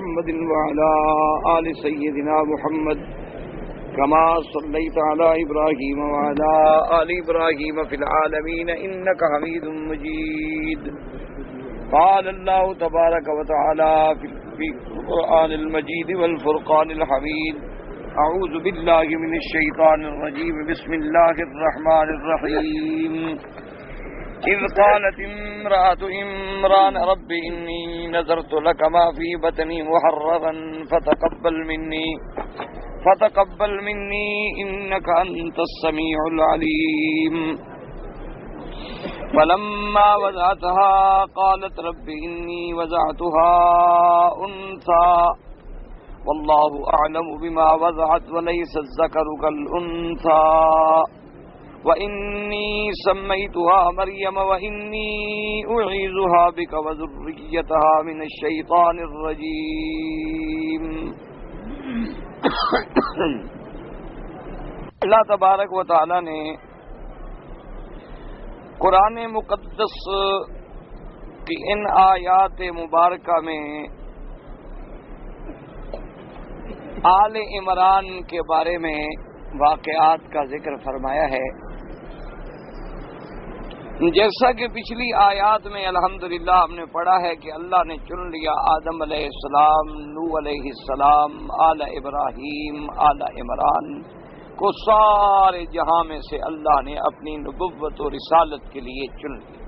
محمد وعلى آل سيدنا محمد كما صليت على إبراهيم وعلى آل إبراهيم في العالمين إنك حميد مجيد. قال الله تبارك وتعالى في القرآن المجيد والفرقان الحميد: أعوذ بالله من الشيطان الرجيم. بسم الله الرحمن الرحيم. إذ قالت امرأة عمران رب إني نذرت لك ما في بطني محررا فتقبل مني إنك أنت السميع العليم. فلما وضعتها قالت رب إني وضعتها أنثى والله أعلم بما وضعت وليس الذكر كالأنثى وإني سميتها مريم وإني أعيذها بك وذريتها من الشيطان الرجيم. اللہ تبارک و تعالی نے قرآن مقدس کی ان آیات مبارکہ میں آل عمران کے بارے میں واقعات کا ذکر فرمایا ہے. جیسا کہ پچھلی آیات میں الحمدللہ ہم نے پڑھا ہے کہ اللہ نے چن لیا آدم علیہ السلام، نوح علیہ السلام، آل ابراہیم، آل عمران کو سارے جہاں میں سے اللہ نے اپنی نبوت و رسالت کے لیے چن لیا.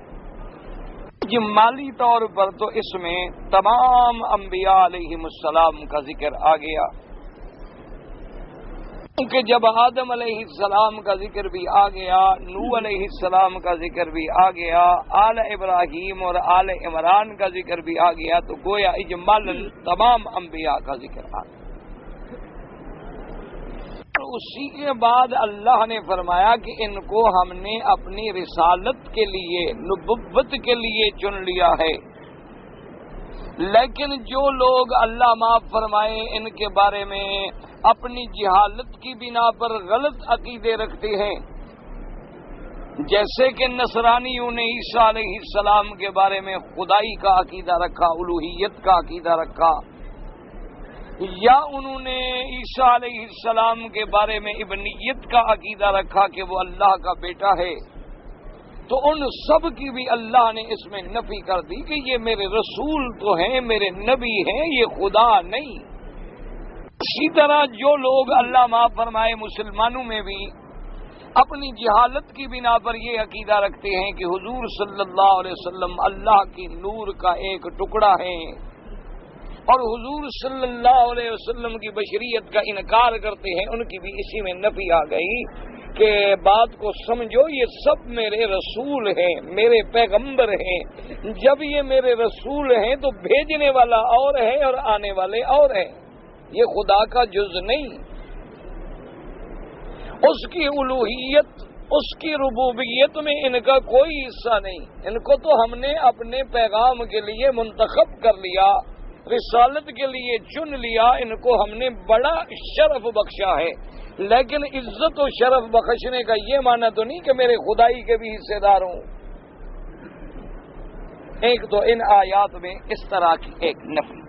جمالی طور پر تو اس میں تمام انبیاء علیہ السلام کا ذکر آ گیا، کہ جب آدم علیہ السلام کا ذکر بھی آ گیا، نوح علیہ السلام کا ذکر بھی آ گیا، آل ابراہیم اور آل عمران کا ذکر بھی آ گیا، تو گویا اجمالاً تمام انبیاء کا ذکر آ گیا. اسی کے بعد اللہ نے فرمایا کہ ان کو ہم نے اپنی رسالت کے لیے، نبوت کے لیے چن لیا ہے. لیکن جو لوگ اللہ معاف فرمائے ان کے بارے میں اپنی جہالت کی بنا پر غلط عقیدے رکھتے ہیں، جیسے کہ نصرانیوں نے عیسیٰ علیہ السلام کے بارے میں خدائی کا عقیدہ رکھا، الوہیت کا عقیدہ رکھا، یا انہوں نے عیسیٰ علیہ السلام کے بارے میں ابنیت کا عقیدہ رکھا کہ وہ اللہ کا بیٹا ہے، تو ان سب کی بھی اللہ نے اس میں نفی کر دی کہ یہ میرے رسول تو ہیں، میرے نبی ہیں، یہ خدا نہیں. اسی طرح جو لوگ اللہ معاف فرمائے مسلمانوں میں بھی اپنی جہالت کی بنا پر یہ عقیدہ رکھتے ہیں کہ حضور صلی اللہ علیہ وسلم اللہ کی نور کا ایک ٹکڑا ہے، اور حضور صلی اللہ علیہ وسلم کی بشریت کا انکار کرتے ہیں، ان کی بھی اسی میں نفی آ گئی کہ بات کو سمجھو، یہ سب میرے رسول ہیں، میرے پیغمبر ہیں. جب یہ میرے رسول ہیں تو بھیجنے والا اور ہے اور آنے والے اور ہیں، یہ خدا کا جز نہیں. اس کی الوہیت، اس کی ربوبیت میں ان کا کوئی حصہ نہیں. ان کو تو ہم نے اپنے پیغام کے لیے منتخب کر لیا، رسالت کے لیے چن لیا، ان کو ہم نے بڑا شرف بخشا ہے. لیکن عزت و شرف بخشنے کا یہ معنی تو نہیں کہ میرے خدائی کے بھی حصے دار ہوں. ایک تو ان آیات میں اس طرح کی ایک نفی.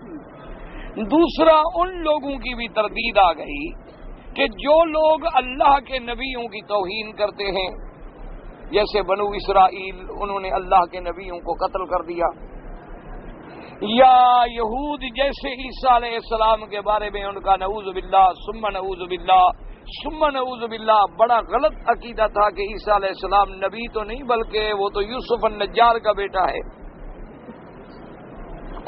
دوسرا، ان لوگوں کی بھی تردید آ گئی کہ جو لوگ اللہ کے نبیوں کی توہین کرتے ہیں، جیسے بنو اسرائیل، انہوں نے اللہ کے نبیوں کو قتل کر دیا، یا یہود جیسے عیسیٰ علیہ السلام کے بارے میں ان کا نعوذ باللہ ثم نعوذ باللہ بڑا غلط عقیدہ تھا کہ عیسیٰ علیہ السلام نبی تو نہیں بلکہ وہ تو یوسف النجار کا بیٹا ہے.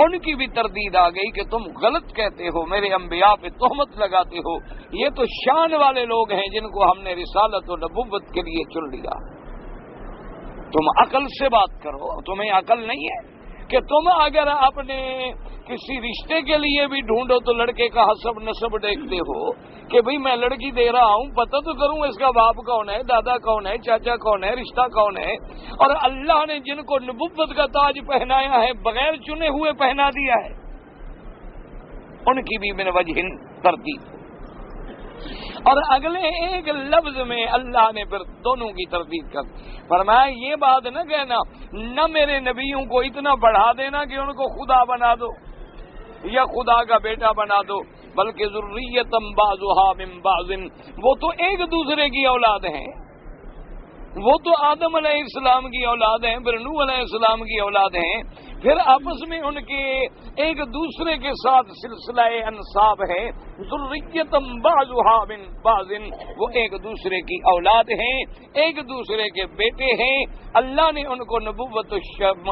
ان کی بھی تردید آ گئی کہ تم غلط کہتے ہو، میرے انبیاء پہ تہمت لگاتے ہو، یہ تو شان والے لوگ ہیں جن کو ہم نے رسالت و نبوت کے لیے چن لیا. تم عقل سے بات کرو، تمہیں عقل نہیں ہے کہ تم اگر اپنے کسی رشتے کے لیے بھی ڈھونڈو تو لڑکے کا حسب نسب دیکھتے ہو کہ بھئی میں لڑکی دے رہا ہوں، پتہ تو کروں اس کا باپ کون ہے، دادا کون ہے، چاچا کون ہے، رشتہ کون ہے. اور اللہ نے جن کو نبوت کا تاج پہنایا ہے بغیر چنے ہوئے پہنا دیا ہے، ان کی بھی من وجہ تردید. اور اگلے ایک لفظ میں اللہ نے پھر دونوں کی تردید کر فرمایا یہ بات نہ کہنا نہ میرے نبیوں کو اتنا بڑھا دینا کہ ان کو خدا بنا دو، یا خدا کا بیٹا بنا دو، بلکہ ذریۃ بعضھا من بعض، وہ تو ایک دوسرے کی اولاد ہیں، وہ تو آدم علیہ السلام کی اولاد ہیں، پھر نوح علیہ السلام کی اولاد ہیں، پھر آپس میں ان کے ایک دوسرے کے ساتھ سلسلہ انساب ہے، ذریۃ بعضھا من بعض، وہ ایک دوسرے کی اولاد ہیں، ایک دوسرے کے بیٹے ہیں، اللہ نے ان کو نبوت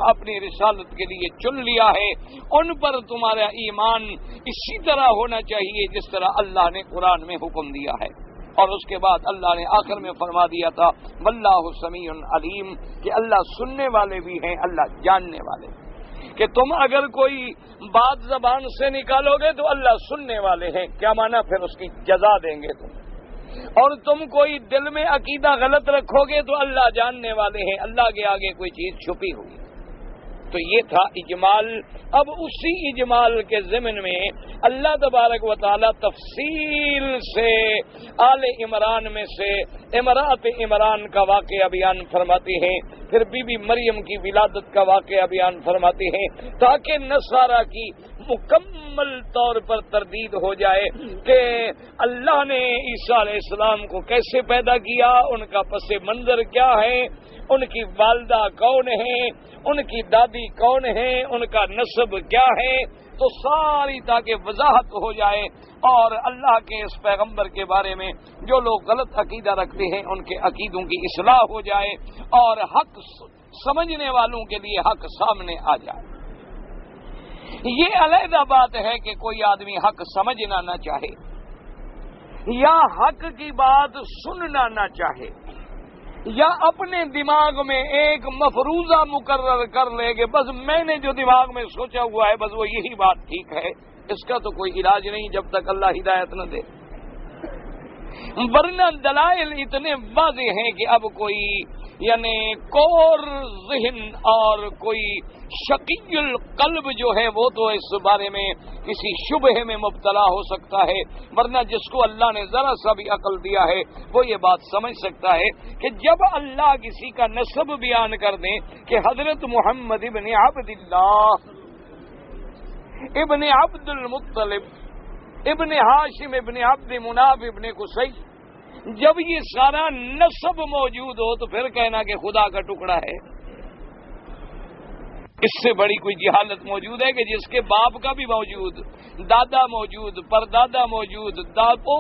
اپنی رسالت کے لیے چن لیا ہے، ان پر تمہارا ایمان اسی طرح ہونا چاہیے جس طرح اللہ نے قرآن میں حکم دیا ہے۔ اور اس کے بعد اللہ نے آخر میں فرما دیا تھا واللہ سمیع علیم، کہ اللہ سننے والے بھی ہیں، اللہ جاننے والے، کہ تم اگر کوئی بات زبان سے نکالو گے تو اللہ سننے والے ہیں، کیا مانا؟ پھر اس کی جزا دیں گے تم، اور تم کوئی دل میں عقیدہ غلط رکھو گے تو اللہ جاننے والے ہیں، اللہ کے آگے کوئی چیز چھپی ہوئی۔ تو یہ تھا اجمال۔ اب اسی اجمال کے ضمن میں اللہ تبارک و تعالی تفصیل سے آل عمران میں سے امرات عمران کا واقعہ بیان فرماتے ہیں، پھر بی بی مریم کی ولادت کا واقعہ بیان فرماتے ہیں، تاکہ نصارہ کی مکمل طور پر تردید ہو جائے کہ اللہ نے عیسیٰ علیہ السلام کو کیسے پیدا کیا، ان کا پس منظر کیا ہے، ان کی والدہ کون ہے، ان کی دادی کون ہے، ان کا نسب کیا ہے، تو ساری تاکہ وضاحت ہو جائے اور اللہ کے اس پیغمبر کے بارے میں جو لوگ غلط عقیدہ رکھتے ہیں ان کے عقیدوں کی اصلاح ہو جائے اور حق سمجھنے والوں کے لیے حق سامنے آ جائے۔ یہ علیحدہ بات ہے کہ کوئی آدمی حق سمجھنا نہ چاہے یا حق کی بات سننا نہ چاہے یا اپنے دماغ میں ایک مفروضہ مقرر کر لے کہ بس میں نے جو دماغ میں سوچا ہوا ہے بس وہ یہی بات ٹھیک ہے، اس کا تو کوئی علاج نہیں جب تک اللہ ہدایت نہ دے۔ ورنہ دلائل اتنے واضح ہیں کہ اب کوئی یعنی کور ذہن اور کوئی شقی القلب جو ہے وہ تو اس بارے میں کسی شبہ میں مبتلا ہو سکتا ہے، ورنہ جس کو اللہ نے ذرا سا بھی عقل دیا ہے وہ یہ بات سمجھ سکتا ہے کہ جب اللہ کسی کا نسب بیان کر دیں کہ حضرت محمد ابن عبد اللہ ابن عبد المطلب ابن ہاشم ابن عبد مناف ابن قصی، جب یہ سارا نسب موجود ہو تو پھر کہنا کہ خدا کا ٹکڑا ہے، اس سے بڑی کوئی جہالت موجود ہے کہ جس کے باپ کا بھی موجود، دادا موجود، پردادا موجود، دادو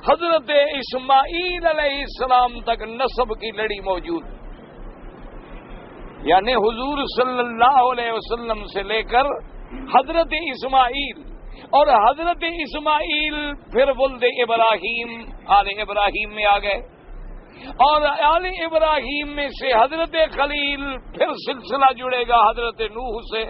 حضرت اسماعیل علیہ السلام تک نسب کی لڑی موجود، یعنی حضور صلی اللہ علیہ وسلم سے لے کر حضرت اسماعیل اور حضرت اسماعیل پھر ولد ابراہیم آل ابراہیم میں آ گئے اور آل ابراہیم میں سے حضرت خلیل پھر سلسلہ جڑے گا حضرت نوح سے،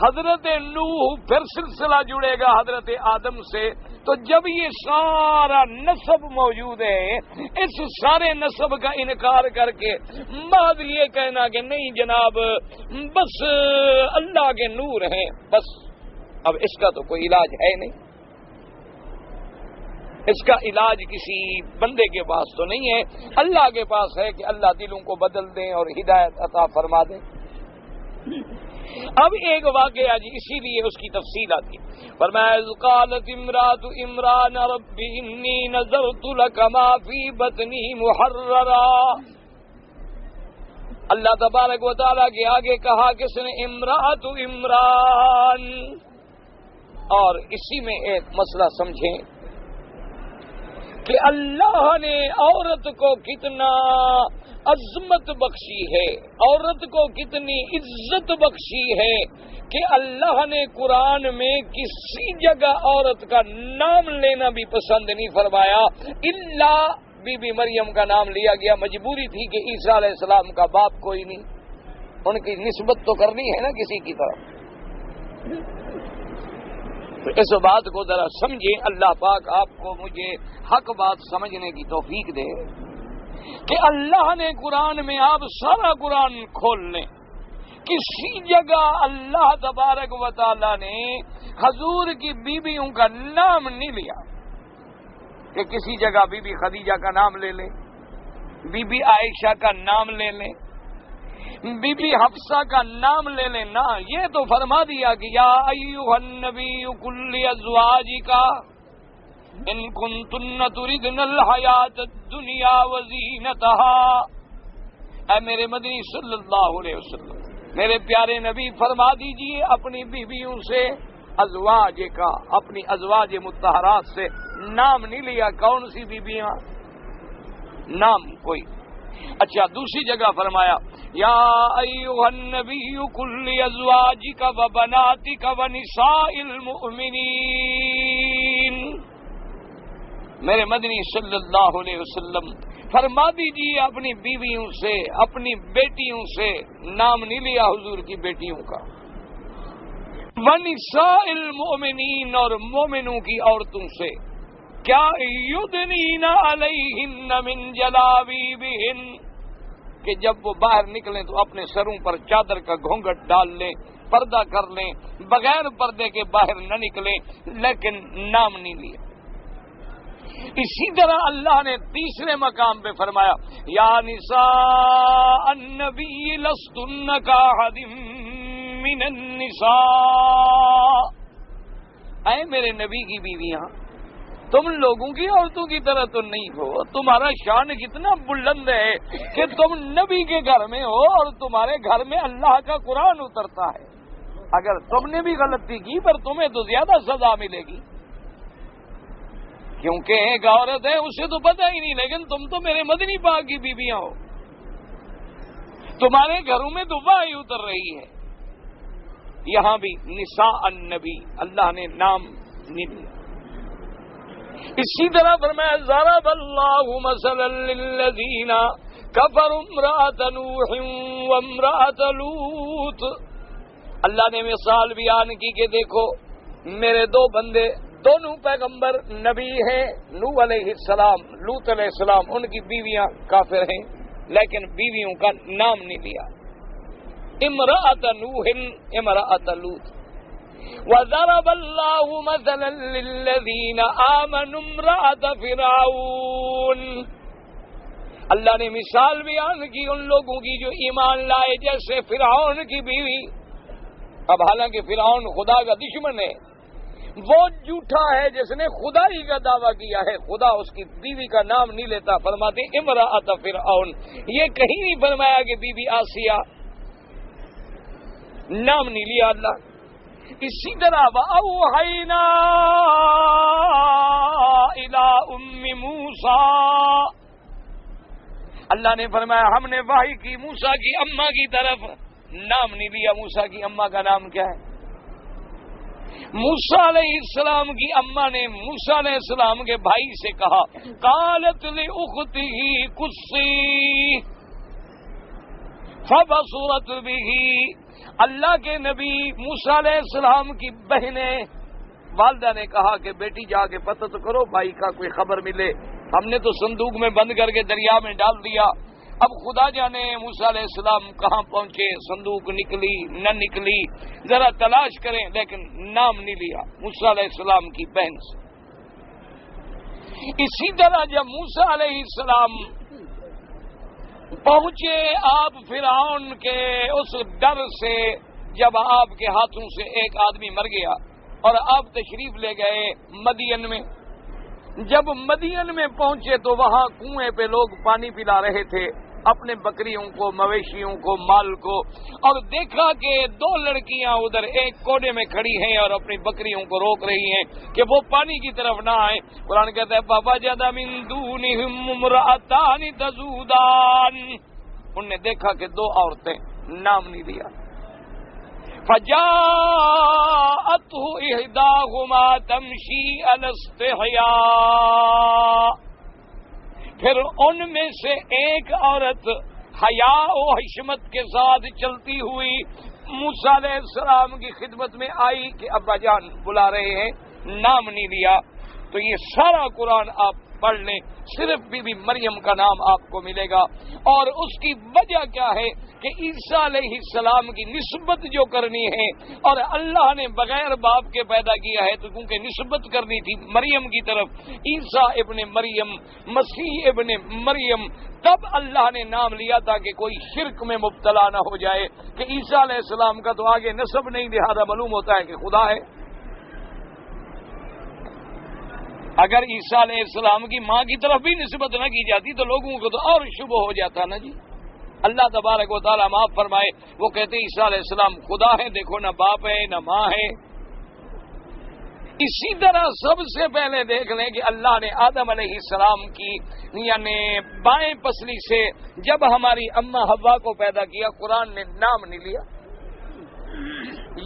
حضرت نوح پھر سلسلہ جڑے گا حضرت آدم سے۔ تو جب یہ سارا نسب موجود ہے اس سارے نسب کا انکار کر کے بعد یہ کہنا کہ نہیں جناب بس اللہ کے نور ہیں بس، اب اس کا تو کوئی علاج ہے نہیں، اس کا علاج کسی بندے کے پاس تو نہیں ہے، اللہ کے پاس ہے کہ اللہ دلوں کو بدل دیں اور ہدایت عطا فرما دیں۔ اب ایک واقعہ جی اسی لیے اس کی تفصیل آتی ہے، فرمایا قالت امرأۃ عمران رب انی نذرت لک ما فی بطنی محررا، اللہ تبارک و تعالیٰ کے آگے کہا کس نے؟ امرأۃ عمران۔ اور اسی میں ایک مسئلہ سمجھیں کہ اللہ نے عورت کو کتنا عظمت بخشی ہے، عورت کو کتنی عزت بخشی ہے کہ اللہ نے قرآن میں کسی جگہ عورت کا نام لینا بھی پسند نہیں فرمایا، الا بی بی مریم کا نام لیا گیا۔ مجبوری تھی کہ عیسیٰ علیہ السلام کا باپ کوئی نہیں، ان کی نسبت تو کرنی ہے نا کسی کی طرف۔ تو اس بات کو ذرا سمجھیں، اللہ پاک آپ کو مجھے حق بات سمجھنے کی توفیق دے کہ اللہ نے قرآن میں آپ سارا قرآن کھول لیں، کسی جگہ اللہ تبارک و تعالی نے حضور کی بیویوں کا نام نہیں لیا، کہ کسی جگہ بی بی خدیجہ کا نام لے لیں، بی بی عائشہ کا نام لے لیں، بی بی حفصہ کا نام لے لینا، یہ تو فرما دیا کہ یا ایھا النبی قل لازواجک ان کنتن تردن الحیات الدنیا وزینتها۔ اے میرے مدنی صلی اللہ علیہ وسلم، میرے پیارے نبی فرما دیجئے اپنی بیویوں سے، ازواج کا، اپنی ازواج مطہرات سے نام نہیں لیا۔ کون سی بیویاں؟ نام کوئی۔ اچھا دوسری جگہ فرمایا یا ایھا النبی قل لازواجک وبناتک ونساء المؤمنین۔ میرے مدنی صلی اللہ علیہ وسلم فرما دیجیے اپنی بیویوں سے، اپنی بیٹیوں سے، نام نہیں لیا حضور کی بیٹیوں کا، ونساء المؤمنین اور مومنوں کی عورتوں سے، کیا یدنین علیہن من جلابیبہن، کہ جب وہ باہر نکلیں تو اپنے سروں پر چادر کا گھونگھٹ ڈال لیں، پردہ کر لیں، بغیر پردے کے باہر نہ نکلیں، لیکن نام نہیں لیا۔ اسی طرح اللہ نے تیسرے مقام پہ فرمایا یا نساء النبی لستن کاحد من النساء، اے میرے نبی کی بیویاں تم لوگوں کی عورتوں کی طرح تو نہیں ہو، تمہارا شان کتنا بلند ہے کہ تم نبی کے گھر میں ہو اور تمہارے گھر میں اللہ کا قرآن اترتا ہے۔ اگر تم نے بھی غلطی کی پر تمہیں تو زیادہ سزا ملے گی، کیونکہ ایک عورت ہے اسے تو پتہ ہی نہیں، لیکن تم تو میرے مدنی پاک کی بیویاں ہو، تمہارے گھروں میں تو وحی اتر رہی ہے۔ یہاں بھی نساء النبی اللہ نے نام نہیں لیا۔ اسی طرح فرمایا ضرب اللہ مثلا للذین کفروا امرأۃ نوح وامرأۃ لوط، اللہ نے مثال بیان کی کہ دیکھو میرے دو بندے، دونوں پیغمبر نبی ہیں، نوح علیہ السلام، لوط علیہ السلام، ان کی بیویاں کافر ہیں لیکن بیویوں کا نام نہیں لیا، امرأۃ نوح امرأۃ لوط۔ وَضَرَبَ اللَّهُ مَثَلًا لِلَّذِينَ آمَنُوا امْرَأَتَ فِرْعَوْنَ، اللہ نے مثال بیان کی ان لوگوں کی جو ایمان لائے جیسے فرعون کی بیوی۔ اب حالانکہ فرعون خدا کا دشمن ہے، وہ جھوٹا ہے جس نے خدائی کا دعویٰ کیا ہے، خدا اس کی بیوی کا نام نہیں لیتا، فرماتے امرأۃ فرعون، یہ کہیں نہیں فرمایا کہ بی بی آسیہ، نام نہیں لیا اللہ۔ اسی طرح وَأَوْحَيْنَا إِلَىٰ أُمِّ مُوسَىٰ، اللہ نے فرمایا ہم نے وحی کی موسیٰ کی اماں کی طرف، نام نہیں لیا موسیٰ کی اماں کا نام کیا ہے۔ موسیٰ علیہ السلام کی اماں نے موسیٰ علیہ السلام کے بھائی سے کہا قالت لأختہ قصی فبصرت بہ، اللہ کے نبی موسیٰ علیہ السلام کی بہنیں، والدہ نے کہا کہ بیٹی جا کے پتہ تو کرو بھائی کا کوئی خبر ملے، ہم نے تو صندوق میں بند کر کے دریا میں ڈال دیا، اب خدا جانے موسیٰ علیہ السلام کہاں پہنچے، صندوق نکلی نہ نکلی، ذرا تلاش کریں، لیکن نام نہیں لیا موسیٰ علیہ السلام کی بہن سے۔ اسی طرح جب موسیٰ علیہ السلام پہنچے آپ فرعون کے اس ڈر سے، جب آپ کے ہاتھوں سے ایک آدمی مر گیا اور آپ تشریف لے گئے مدین میں، جب مدین میں پہنچے تو وہاں کنویں پہ لوگ پانی پلا رہے تھے اپنے بکریوں کو، مویشیوں کو، مال کو، اور دیکھا کہ دو لڑکیاں ادھر ایک کونے میں کھڑی ہیں اور اپنی بکریوں کو روک رہی ہیں کہ وہ پانی کی طرف نہ آئیں۔ قرآن کہتا ہے فَوَجَدَ مِن دُونِهِمْ امْرَأَتَانِ تَذُودَانِ، انہوں نے دیکھا کہ دو عورتیں، نام نہیں لیا۔ فَجَاءَتْهُ إِحْدَاهُمَا تَمْشِي عَلَى اسْتِحْيَاءٍ، پھر ان میں سے ایک عورت حیا و حشمت کے ساتھ چلتی ہوئی موسیٰ علیہ السلام کی خدمت میں آئی کہ ابا جان بلا رہے ہیں، نام نہیں لیا۔ تو یہ سارا قرآن آپ پڑھ لیں صرف بی بی مریم کا نام آپ کو ملے گا. اور اس کی وجہ کیا ہے کہ عیسیٰ علیہ السلام کی نسبت جو کرنی ہے، اور اللہ نے بغیر باپ کے پیدا کیا ہے تو کیونکہ نسبت کرنی تھی مریم کی طرف، عیسیٰ ابن مریم، مسیح ابن مریم، تب اللہ نے نام لیا تاکہ کوئی شرک میں مبتلا نہ ہو جائے کہ عیسیٰ علیہ السلام کا تو آگے نسب نہیں، لہذا معلوم ہوتا ہے کہ خدا ہے. اگر عیسیٰ علیہ السلام کی ماں کی طرف بھی نسبت نہ کی جاتی تو لوگوں کو تو اور شبہ ہو جاتا نا جی. اللہ تبارک و تعالیٰ معاف فرمائے، وہ کہتے ہیں عیسیٰ علیہ السلام خدا ہے، دیکھو نہ باپ ہے نہ ماں ہے. اسی طرح سب سے پہلے دیکھ لیں کہ اللہ نے آدم علیہ السلام کی یعنی بائیں پسلی سے جب ہماری اماں حوا کو پیدا کیا، قرآن نے نام نہیں لیا.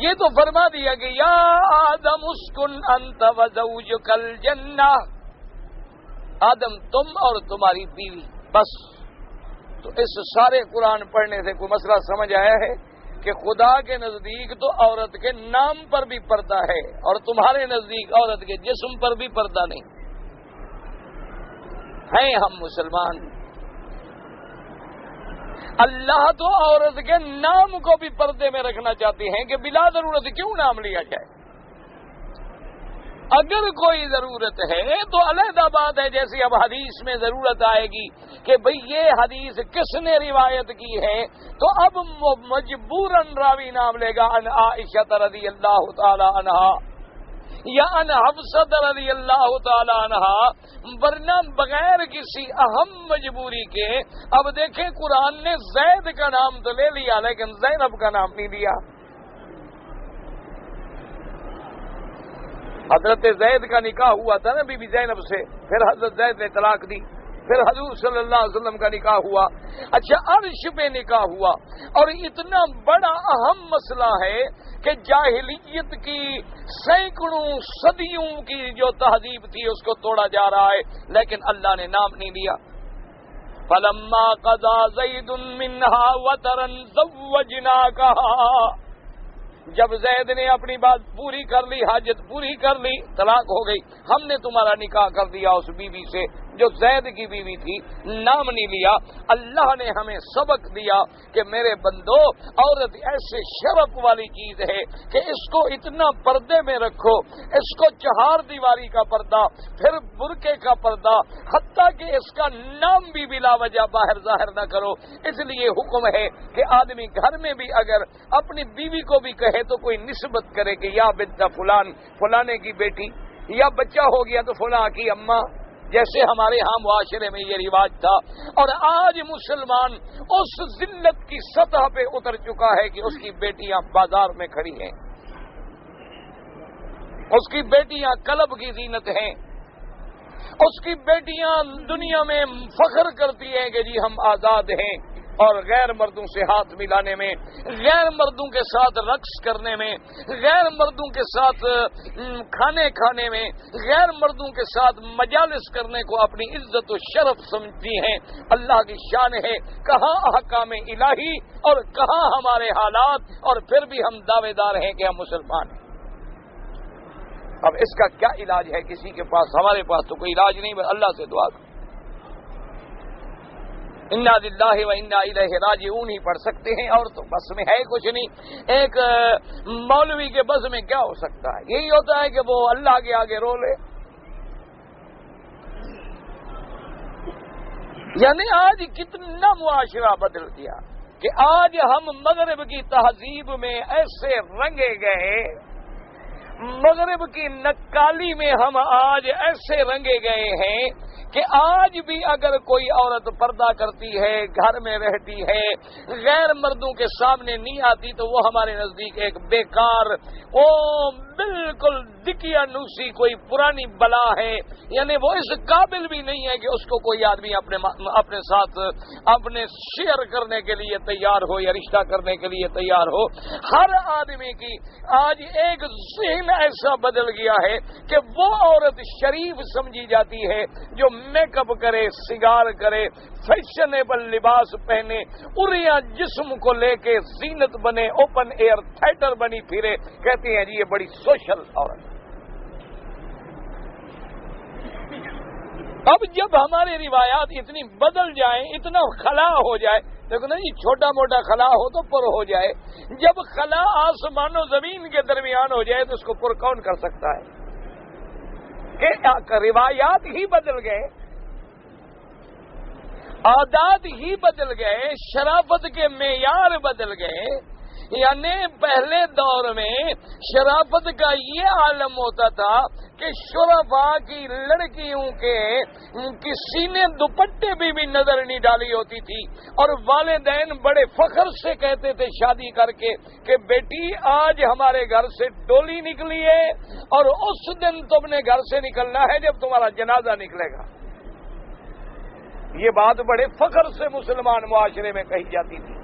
یہ تو فرما دیا کہ یا آدم اسکن انت وزوجک الجنہ، آدم تم اور تمہاری بیوی، بس. تو اس سارے قرآن پڑھنے سے کوئی مسئلہ سمجھ آیا ہے کہ خدا کے نزدیک تو عورت کے نام پر بھی پردہ ہے اور تمہارے نزدیک عورت کے جسم پر بھی پردہ نہیں. ہیں ہم مسلمان. اللہ تو عورت کے نام کو بھی پردے میں رکھنا چاہتے ہیں کہ بلا ضرورت کیوں نام لیا جائے. اگر کوئی ضرورت ہے تو علیحدہ بات ہے، جیسے اب حدیث میں ضرورت آئے گی کہ بھئی یہ حدیث کس نے روایت کی ہے، تو اب مجبوراً راوی نام لے گا ان عائشہ رضی اللہ تعالی عنہا یا ان حفصہ رضی اللہ تعالی عنہا، ورنہ بغیر کسی اہم مجبوری کے. اب دیکھیں قرآن نے زید کا نام تو لے لیا لیکن زینب کا نام نہیں دیا. حضرت زید کا نکاح ہوا تھا نا بی بی زینب سے، پھر حضرت زید نے طلاق دی، پھر حضور صلی اللہ علیہ وسلم کا نکاح ہوا. اچھا عرش پہ نکاح ہوا، اور اتنا بڑا اہم مسئلہ ہے کہ جاہلیت کی سینکڑوں صدیوں کی جو تہذیب تھی اس کو توڑا جا رہا ہے، لیکن اللہ نے نام نہیں دیا. فلما قضى زید منها وطرا زوجناکها، جب زید نے اپنی بات پوری کر لی، حاجت پوری کر لی، طلاق ہو گئی، ہم نے تمہارا نکاح کر دیا اس بیوی سے جو زید کی بیوی تھی، نام نہیں لیا. اللہ نے ہمیں سبق دیا کہ میرے بندو، عورت ایسے شرف والی چیز ہے کہ اس کو اتنا پردے میں رکھو، اس کو 4 دیواری کا پردہ، پھر برقعے کا پردہ، حتیٰ کہ اس کا نام بھی بلا وجہ باہر ظاہر نہ کرو. اس لیے حکم ہے کہ آدمی گھر میں بھی اگر اپنی بیوی کو بھی کہے تو کوئی نسبت کرے کہ یا بنت فلان، فلانے کی بیٹی، یا بچہ ہو گیا تو فلاں کی اماں، جیسے ہمارے ہاں معاشرے میں یہ رواج تھا. اور آج مسلمان اس ذلت کی سطح پہ اتر چکا ہے کہ اس کی بیٹیاں بازار میں کھڑی ہیں، اس کی بیٹیاں کلب کی زینت ہیں، اس کی بیٹیاں دنیا میں فخر کرتی ہیں کہ جی ہم آزاد ہیں. اور غیر مردوں سے ہاتھ ملانے میں، غیر مردوں کے ساتھ رقص کرنے میں، غیر مردوں کے ساتھ کھانے کھانے میں، غیر مردوں کے ساتھ مجالس کرنے کو اپنی عزت و شرف سمجھتی ہیں. اللہ کی شان ہے، کہاں احکام الہی اور کہاں ہمارے حالات، اور پھر بھی ہم دعوے دار ہیں کہ ہم مسلمان ہیں. اب اس کا کیا علاج ہے کسی کے پاس؟ ہمارے پاس تو کوئی علاج نہیں، بس اللہ سے دعا کرو. انا للہ و انا الیہ راجعون ہی پڑھ سکتے ہیں، اور تو بس میں ہے کچھ نہیں. ایک مولوی کے بس میں کیا ہو سکتا ہے؟ یہی ہوتا ہے کہ وہ اللہ کے آگے رو لے. یعنی آج کتنا معاشرہ بدل گیا کہ آج ہم مغرب کی تہذیب میں ایسے رنگے گئے، مغرب کی نکالی میں ہم آج ایسے رنگے گئے ہیں کہ آج بھی اگر کوئی عورت پردہ کرتی ہے، گھر میں رہتی ہے، غیر مردوں کے سامنے نہیں آتی تو وہ ہمارے نزدیک ایک بیکار، وہ بالکل دکیا نوسی کوئی پرانی بلا ہے. یعنی وہ اس قابل بھی نہیں ہے کہ اس کو کوئی آدمی اپنے ساتھ اپنے شیئر کرنے کے لیے تیار ہو یا رشتہ کرنے کے لیے تیار ہو. ہر آدمی کی آج ایک ذہن ایسا بدل گیا ہے کہ وہ عورت شریف سمجھی جاتی ہے جو میک اپ کرے، سگار کرے، فیشنیبل لباس پہنے، اریاں جسم کو لے کے زینت بنے، اوپن ایئر تھیٹر بنی پھرے، کہتے ہیں جی یہ بڑی سوشل عورت. اب جب ہمارے روایات اتنی بدل جائیں، اتنا خلا ہو جائے، دیکھو نا جی، چھوٹا موٹا خلا ہو تو پر ہو جائے، جب خلا آسمان و زمین کے درمیان ہو جائے تو اس کو پر کون کر سکتا ہے؟ کہ روایات ہی بدل گئے، عادات ہی بدل گئے، شرافت کے معیار بدل گئے۔ یعنی پہلے دور میں شرافت کا یہ عالم ہوتا تھا کہ شرفاء کی لڑکیوں کے کسی نے دوپٹے بھی نظر نہیں ڈالی ہوتی تھی، اور والدین بڑے فخر سے کہتے تھے شادی کر کے کہ بیٹی آج ہمارے گھر سے ڈولی نکلی ہے اور اس دن تم نے گھر سے نکلنا ہے جب تمہارا جنازہ نکلے گا۔ یہ بات بڑے فخر سے مسلمان معاشرے میں کہی جاتی تھی۔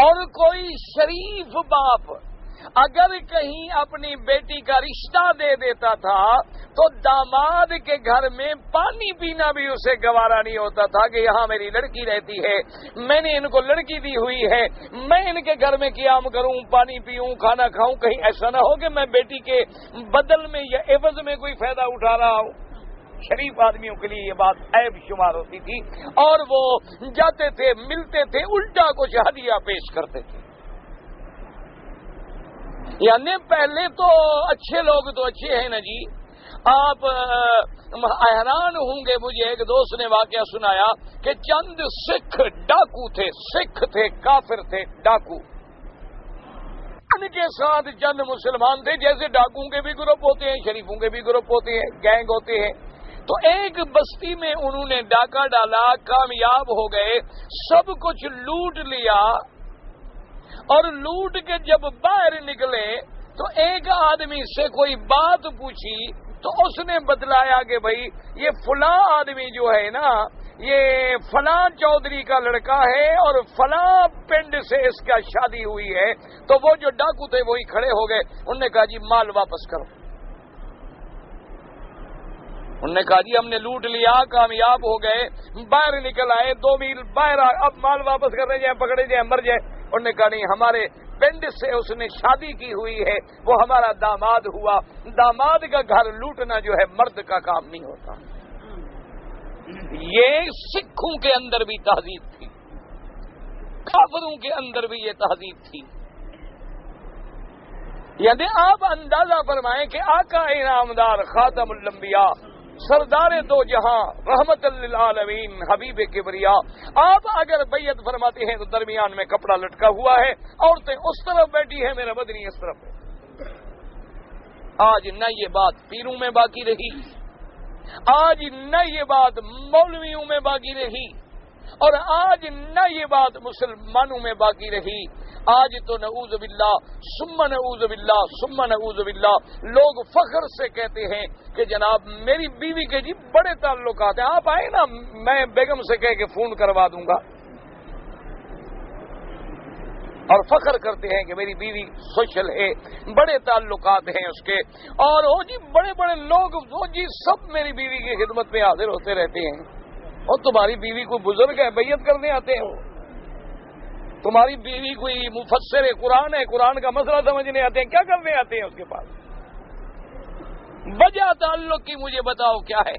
اور کوئی شریف باپ اگر کہیں اپنی بیٹی کا رشتہ دے دیتا تھا تو داماد کے گھر میں پانی پینا بھی اسے گوارا نہیں ہوتا تھا کہ یہاں میری لڑکی رہتی ہے، میں نے ان کو لڑکی دی ہوئی ہے، میں ان کے گھر میں قیام کروں، پانی پیوں، کھانا کھاؤں، کہیں ایسا نہ ہو کہ میں بیٹی کے بدل میں یا عوض میں کوئی فائدہ اٹھا رہا ہوں۔ شریف آدمیوں کے لیے یہ بات عیب شمار ہوتی تھی، اور وہ جاتے تھے، ملتے تھے، الٹا کچھ ہدیہ پیش کرتے تھے۔ یعنی پہلے تو اچھے لوگ تو اچھے ہیں نا جی، آپ حیران ہوں گے، مجھے ایک دوست نے واقعہ سنایا کہ چند سکھ ڈاکو تھے، سکھ تھے، کافر تھے، ڈاکو، ان کے ساتھ چند مسلمان تھے، جیسے ڈاکوؤں کے بھی گروپ ہوتے ہیں، شریفوں کے بھی گروپ ہوتے ہیں، گینگ ہوتے ہیں۔ تو ایک بستی میں انہوں نے ڈاکہ ڈالا، کامیاب ہو گئے، سب کچھ لوٹ لیا، اور لوٹ کے جب باہر نکلے تو ایک آدمی سے کوئی بات پوچھی تو اس نے بتلایا کہ بھائی یہ فلاں آدمی جو ہے نا، یہ فلاں چودھری کا لڑکا ہے اور فلاں پنڈ سے اس کا شادی ہوئی ہے۔ تو وہ جو ڈاکو تھے وہی کھڑے ہو گئے، انہوں نے کہا جی مال واپس کرو۔ انہوں نے کہا جی ہم نے لوٹ لیا، کامیاب ہو گئے، باہر نکل آئے، 2 میل باہر، اب مال واپس کرنے جائیں، پکڑے جائیں، مر جائیں۔ انہوں نے کہا نہیں، ہمارے پنڈ سے اس نے شادی کی ہوئی ہے، وہ ہمارا داماد ہوا، داماد کا گھر لوٹنا جو ہے مرد کا کام نہیں ہوتا۔ یہ سکھوں کے اندر بھی تہذیب تھی، کافروں کے اندر بھی یہ تہذیب تھی۔ یعنی آپ اندازہ فرمائیں کہ آقا انعامدار خاتم الانبیاء، سردار دو جہاں، رحمت للعالمین، حبیب کبریا، آپ اگر بیعت فرماتے ہیں تو درمیان میں کپڑا لٹکا ہوا ہے، عورتیں اس طرف بیٹھی ہیں، میرا بدنی اس طرف ہے۔ آج نہ یہ بات پیروں میں باقی رہی، آج نہ یہ بات مولویوں میں باقی رہی، اور آج نہ یہ بات مسلمانوں میں باقی رہی۔ آج تو نعوذ باللہ ثم نعوذ باللہ ثم نعوذ باللہ لوگ فخر سے کہتے ہیں کہ جناب میری بیوی کے جی بڑے تعلقات ہیں، آپ آئے نا، میں بیگم سے کہہ کے فون کروا دوں گا، اور فخر کرتے ہیں کہ میری بیوی سوشل ہے، بڑے تعلقات ہیں اس کے، اور وہ جی بڑے بڑے لوگ، وہ جی سب میری بیوی کی خدمت میں حاضر ہوتے رہتے ہیں۔ اور تمہاری بیوی کوئی بزرگ ہے، بیعت کرنے آتے ہیں، تمہاری بیوی کوئی مفسر قرآن ہے، قرآن کا مسئلہ سمجھنے آتے ہیں، کیا کرنے آتے ہیں اس کے پاس؟ وجہ تعلق کی مجھے بتاؤ کیا ہے؟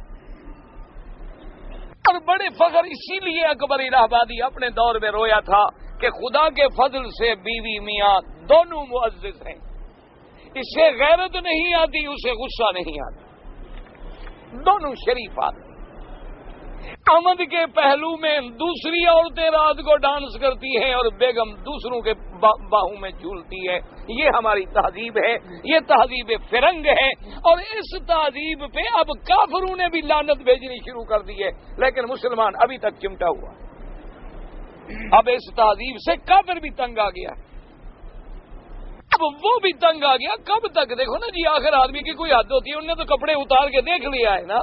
اور بڑے فخر اسی لیے اکبر الہ آبادی اپنے دور میں رویا تھا کہ خدا کے فضل سے بیوی میاں دونوں معزز ہیں، اسے غیرت نہیں آتی، اسے غصہ نہیں آتا، دونوں شریف آدمی۔ آمد کے پہلو میں دوسری عورتیں رات کو ڈانس کرتی ہیں اور بیگم دوسروں کے باہوں میں جھولتی ہے، یہ ہماری تہذیب ہے، یہ تہذیب فرنگ ہے، اور اس تہذیب پہ اب کافروں نے بھی لعنت بھیجنی شروع کر دی ہے، لیکن مسلمان ابھی تک چمٹا ہوا، اب اس تہذیب سے کافر بھی تنگ آ گیا، اب وہ بھی تنگ آ گیا۔ کب تک؟ دیکھو نا جی، آخر آدمی کی کوئی حد ہوتی ہے، انہوں نے تو کپڑے اتار کے دیکھ لیا ہے نا،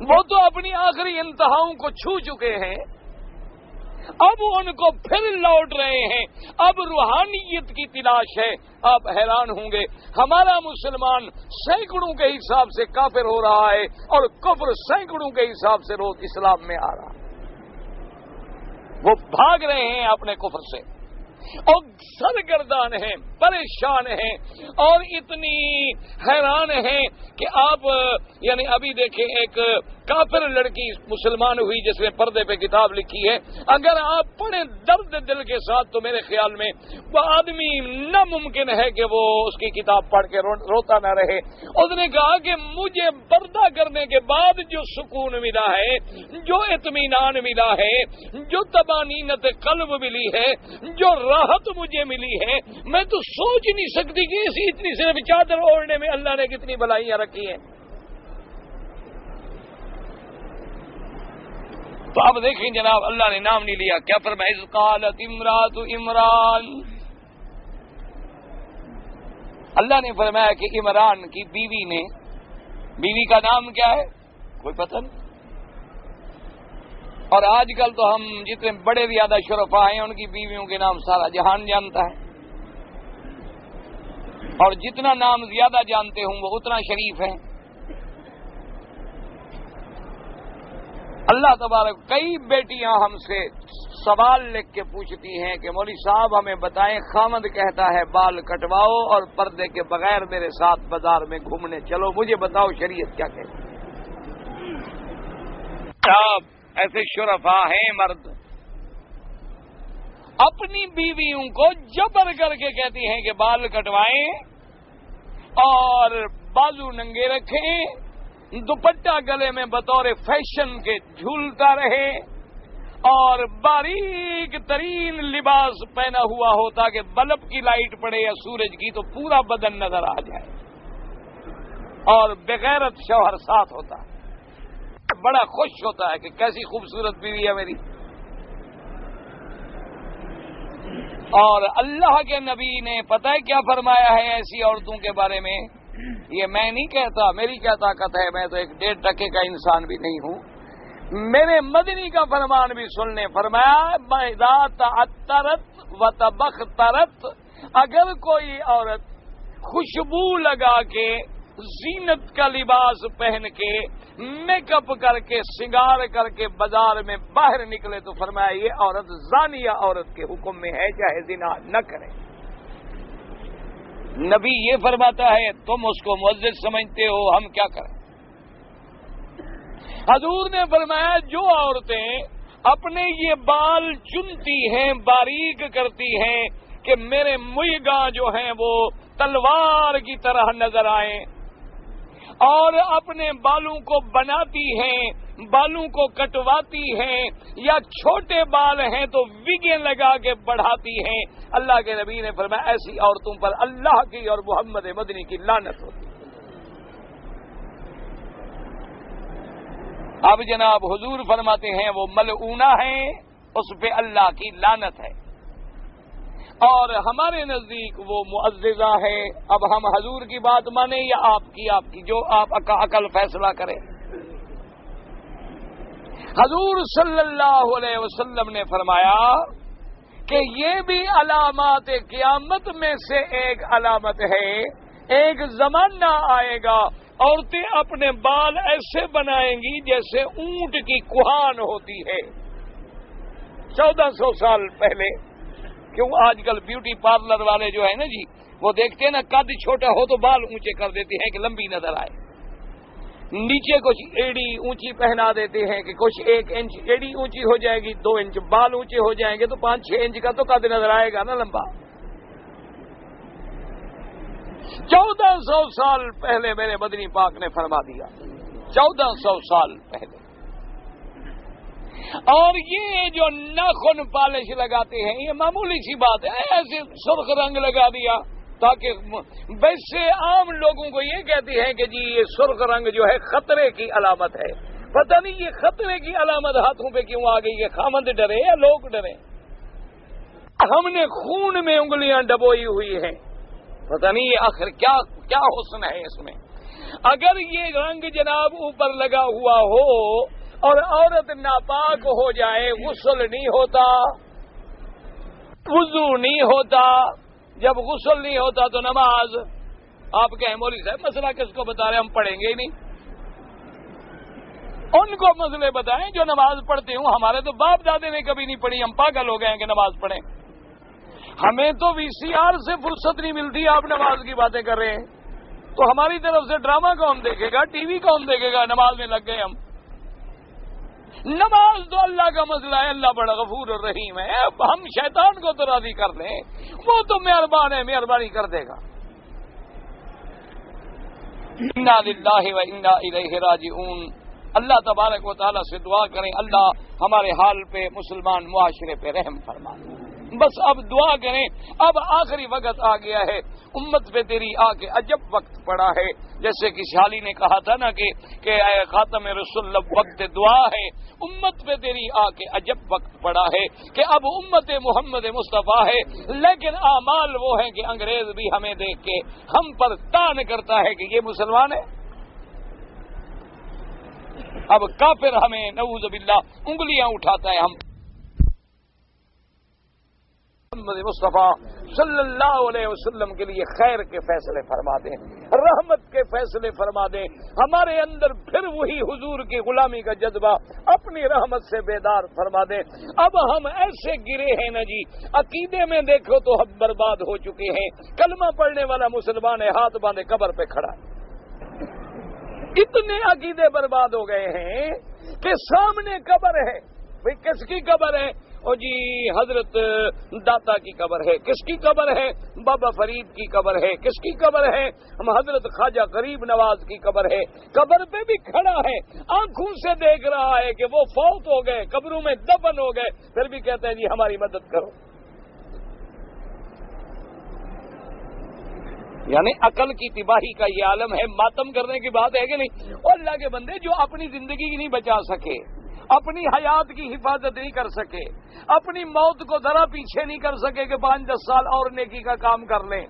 وہ تو اپنی آخری انتہاؤں کو چھو چکے ہیں، اب ان کو پھر لوٹ رہے ہیں، اب روحانیت کی تلاش ہے۔ آپ حیران ہوں گے، ہمارا مسلمان سینکڑوں کے حساب سے کافر ہو رہا ہے اور کفر سینکڑوں کے حساب سے روز اسلام میں آ رہا ہے، وہ بھاگ رہے ہیں اپنے کفر سے۔ اور سرگردان ہیں، پریشان ہیں اور اتنی حیران ہیں کہ آپ یعنی ابھی دیکھیں ایک کافر لڑکی مسلمان ہوئی جس نے پردے پہ کتاب لکھی ہے، اگر آپ پڑھیں درد دل کے ساتھ تو میرے خیال میں وہ آدمی ناممکن ہے کہ وہ اس کی کتاب پڑھ کے روتا نہ رہے۔ اس نے کہا کہ مجھے پردہ کرنے کے بعد جو سکون ملا ہے، جو اطمینان ملا ہے، جو طمانینت قلب ملی ہے، جو راحت مجھے ملی ہے، میں تو سوچ نہیں سکتی کہ اسی اتنی صرف چادر اوڑھنے میں اللہ نے کتنی بلائیاں رکھی ہیں۔ تو اب دیکھیں جناب، اللہ نے نام نہیں لیا، کیا فرمایا؟ اذ قالت امرأۃ عمران، اللہ نے فرمایا کہ عمران کی بیوی نے، بیوی کا نام کیا ہے کوئی پتہ نہیں۔ اور آج کل تو ہم جتنے بڑے زیادہ شرفاء ہیں ان کی بیویوں کے نام سارا جہان جانتا ہے، اور جتنا نام زیادہ جانتے ہوں وہ اتنا شریف ہے۔ اللہ تبارک، کئی بیٹیاں ہم سے سوال لکھ کے پوچھتی ہیں کہ مولوی صاحب ہمیں بتائیں، خامد کہتا ہے بال کٹواؤ اور پردے کے بغیر میرے ساتھ بازار میں گھومنے چلو، مجھے بتاؤ شریعت کیا کہتی ہے؟ آپ ایسے شرفاء ہیں مرد، اپنی بیویوں کو جبر کر کے کہتی ہیں کہ بال کٹوائیں اور بازو ننگے رکھیں، دوپٹہ گلے میں بطور فیشن کے جھولتا رہے اور باریک ترین لباس پہنا ہوا ہو تاکہ بلب کی لائٹ پڑے یا سورج کی تو پورا بدن نظر آ جائے، اور بغیرت شوہر ساتھ ہوتا ہے، بڑا خوش ہوتا ہے کہ کیسی خوبصورت بیوی ہے میری۔ اور اللہ کے نبی نے پتہ ہے کیا فرمایا ہے ایسی عورتوں کے بارے میں؟ یہ میں نہیں کہتا، میری کیا طاقت ہے، میں تو ایک 1.5 ٹکے کا انسان بھی نہیں ہوں، میرے مدنی کا فرمان بھی سن لیں۔ فرمایا اذا تعطرت وتبخترت، اگر کوئی عورت خوشبو لگا کے، زینت کا لباس پہن کے، میک اپ کر کے، سنگار کر کے بازار میں باہر نکلے تو فرمایا یہ عورت زانیہ عورت کے حکم میں ہے، چاہے زنا نہ کرے۔ نبی یہ فرماتا ہے، تم اس کو معزز سمجھتے ہو، ہم کیا کریں؟ حضور نے فرمایا جو عورتیں اپنے یہ بال چنتی ہیں، باریک کرتی ہیں کہ میرے مہگاں جو ہیں وہ تلوار کی طرح نظر آئیں، اور اپنے بالوں کو بناتی ہیں، بالوں کو کٹواتی ہیں، یا چھوٹے بال ہیں تو وگیں لگا کے بڑھاتی ہیں، اللہ کے نبی نے فرمایا ایسی عورتوں پر اللہ کی اور محمد مدنی کی لعنت ہوتی ہے۔ اب جناب حضور فرماتے ہیں وہ ملعونہ ہیں، اس پہ اللہ کی لعنت ہے، اور ہمارے نزدیک وہ معززہ ہے۔ اب ہم حضور کی بات مانیں یا آپ کی جو آپ عقل فیصلہ کریں۔ حضور صلی اللہ علیہ وسلم نے فرمایا کہ یہ بھی علامات قیامت میں سے ایک علامت ہے، ایک زمانہ آئے گا عورتیں اپنے بال ایسے بنائیں گی جیسے اونٹ کی کوہان ہوتی ہے۔ 1400 سال پہلے، کیوں آج کل بیوٹی پارلر والے جو ہے نا جی، وہ دیکھتے ہیں نا قد چھوٹا ہو تو بال اونچے کر دیتے ہیں کہ لمبی نظر آئے، نیچے کچھ ایڑی اونچی پہنا دیتے ہیں کہ کچھ 1 انچ ایڑی اونچی ہو جائے گی، 2 انچ بال اونچے ہو جائیں گے تو 5-6 انچ کا تو قد نظر آئے گا نا لمبا۔ 1400 سال پہلے میرے مدنی پاک نے فرما دیا، 1400 سال پہلے۔ اور یہ جو ناخن پالش لگاتے ہیں یہ معمولی سی بات ہے، ایسے سرخ رنگ لگا دیا تاکہ ویسے عام لوگوں کو یہ کہتے ہیں کہ جی یہ سرخ رنگ جو ہے خطرے کی علامت ہے، پتہ نہیں یہ خطرے کی علامت ہاتھوں پہ کیوں آ گئی ہے، خامند ڈرے یا لوگ ڈرے؟ ہم نے خون میں انگلیاں ڈبوئی ہوئی ہیں، پتہ نہیں یہ آخر کیا حسن ہے اس میں۔ اگر یہ رنگ جناب اوپر لگا ہوا ہو اور عورت ناپاک ہو جائے، غسل نہیں ہوتا، وضو نہیں ہوتا، جب غسل نہیں ہوتا تو نماز، آپ کہیں مولوی صاحب مسئلہ کس کو بتا رہے، ہم پڑھیں گے ہی نہیں، ان کو مسئلے بتائیں جو نماز پڑھتے ہوں، ہمارے تو باپ دادے نے کبھی نہیں پڑھی، ہم پاگل ہو گئے ہیں کہ نماز پڑھیں۔ ہمیں تو وی سی آر سے فرصت نہیں ملتی، آپ نماز کی باتیں کر رہے ہیں، تو ہماری طرف سے ڈرامہ کون دیکھے گا، ٹی وی کون دیکھے گا؟ نماز میں لگ گئے ہم۔ نماز تو اللہ کا مسئلہ ہے، اللہ بڑا غفور اور رحیم ہے، ہم شیطان کو تو راضی کر لیں، وہ تو مہربان ہے، مہربانی کر دے گا۔ انا للہ و انا الیہ راجعون۔ اللہ تبارک و تعالیٰ سے دعا کریں اللہ ہمارے حال پہ، مسلمان معاشرے پہ رحم فرما۔ بس اب دعا کریں، اب آخری وقت آ گیا ہے، امت پہ تیری آ کے عجب وقت پڑا ہے، جیسے کہ شالی نے کہا تھا نا کہ اے خاتم رسول اللہ وقت دعا ہے، امت پہ تیری آ کے عجب وقت پڑا ہے کہ اب امت محمد مصطفیٰ ہے، لیکن اعمال وہ ہیں کہ انگریز بھی ہمیں دیکھ کے ہم پر طعن کرتا ہے کہ یہ مسلمان ہے۔ اب کافر ہمیں نعوذ باللہ انگلیاں اٹھاتا ہے، ہم محمد مصطفیٰ صلی اللہ علیہ وسلم کے لیے خیر کے فیصلے فرما دیں، رحمت کے فیصلے فرما دیں، ہمارے اندر پھر وہی حضور کی غلامی کا جذبہ اپنی رحمت سے بیدار فرما دیں۔ اب ہم ایسے گرے ہیں نا جی، عقیدے میں دیکھو تو ہم برباد ہو چکے ہیں۔ کلمہ پڑھنے والا مسلمان ہے، ہاتھ باندھے قبر پہ کھڑا ہے، اتنے عقیدے برباد ہو گئے ہیں کہ سامنے قبر ہے، بھئی کس کی قبر ہے؟ او جی حضرت داتا کی قبر ہے۔ کس کی قبر ہے؟ بابا فرید کی قبر ہے۔ کس کی قبر ہے؟ ہم حضرت خواجہ غریب نواز کی قبر ہے۔ قبر پہ بھی کھڑا ہے، آنکھوں سے دیکھ رہا ہے کہ وہ فوت ہو گئے، قبروں میں دفن ہو گئے، پھر بھی کہتے ہیں جی ہماری مدد کرو۔ یعنی عقل کی تباہی کا یہ عالم ہے، ماتم کرنے کی بات ہے کہ نہیں؟ اور اللہ کے بندے جو اپنی زندگی نہیں بچا سکے، اپنی حیات کی حفاظت نہیں کر سکے، اپنی موت کو ذرا پیچھے نہیں کر سکے کہ 5-10 سال اور نیکی کا کام کر لیں،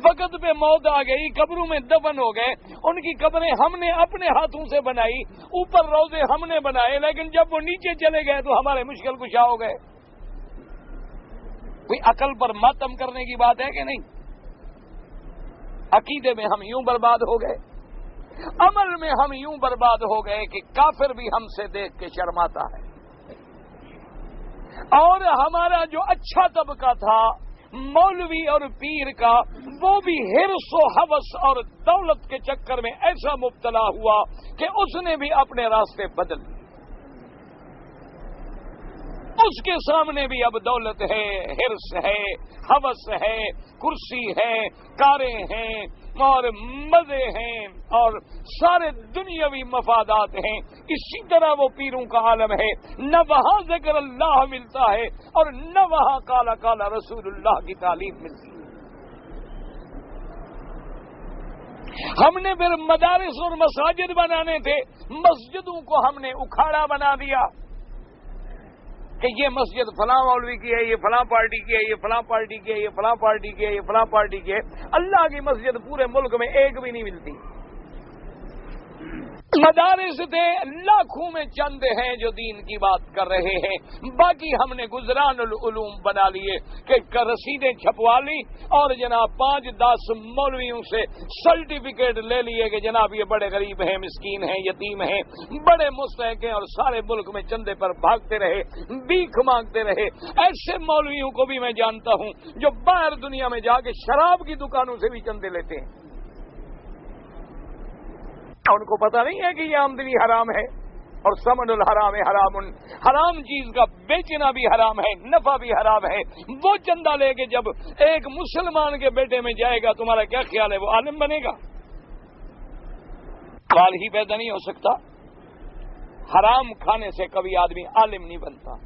وقت پہ موت آ گئی، قبروں میں دفن ہو گئے، ان کی قبریں ہم نے اپنے ہاتھوں سے بنائی، اوپر روضے ہم نے بنائے، لیکن جب وہ نیچے چلے گئے تو ہمارے مشکل کشا ہو گئے۔ کوئی عقل پر ماتم کرنے کی بات ہے کہ نہیں؟ عقیدے میں ہم یوں برباد ہو گئے، عمل میں ہم یوں برباد ہو گئے کہ کافر بھی ہم سے دیکھ کے شرماتا ہے، اور ہمارا جو اچھا طبقہ تھا مولوی اور پیر کا، وہ بھی حرص و ہوس اور دولت کے چکر میں ایسا مبتلا ہوا کہ اس نے بھی اپنے راستے بدل لیے۔ اس کے سامنے بھی اب دولت ہے، حرص ہے، ہوس ہے، کرسی ہے، کاریں ہیں اور مزے ہیں اور سارے دنیاوی مفادات ہیں۔ اسی طرح وہ پیروں کا عالم ہے، نہ وہاں ذکر اللہ ملتا ہے اور نہ وہاں کالا کالا رسول اللہ کی تعلیم ملتی ہے۔ ہم نے پھر مدارس اور مساجد بنانے تھے، مسجدوں کو ہم نے اکھاڑا بنا دیا کہ یہ مسجد فلاں مولوی کی ہے، یہ فلاں پارٹی کی ہے، یہ فلاں پارٹی کی ہے، یہ فلاں پارٹی کی ہے، یہ فلاں پارٹی کی ہے۔ اللہ کی مسجد پورے ملک میں ایک بھی نہیں ملتی۔ مدارس تھے لاکھوں میں چند ہیں جو دین کی بات کر رہے ہیں، باقی ہم نے گزران العلوم بنا لیے کہ رسیدیں چھپوا لی اور جناب 5-10 مولویوں سے سرٹیفکیٹ لے لیے کہ جناب یہ بڑے غریب ہیں، مسکین ہیں، یتیم ہیں، بڑے مستحق ہیں، اور سارے ملک میں چندے پر بھاگتے رہے، بھیک مانگتے رہے۔ ایسے مولویوں کو بھی میں جانتا ہوں جو باہر دنیا میں جا کے شراب کی دکانوں سے بھی چندے لیتے ہیں، ان کو پتہ نہیں ہے کہ یہ آمدنی حرام ہے، اور ثمن الحرام حرام، حرام چیز کا بیچنا بھی حرام ہے، نفع بھی حرام ہے۔ وہ چندہ لے کے جب ایک مسلمان کے بیٹے میں جائے گا، تمہارا کیا خیال ہے وہ عالم بنے گا؟ سوال ہی پیدا نہیں ہو سکتا۔ حرام کھانے سے کبھی آدمی عالم نہیں بنتا۔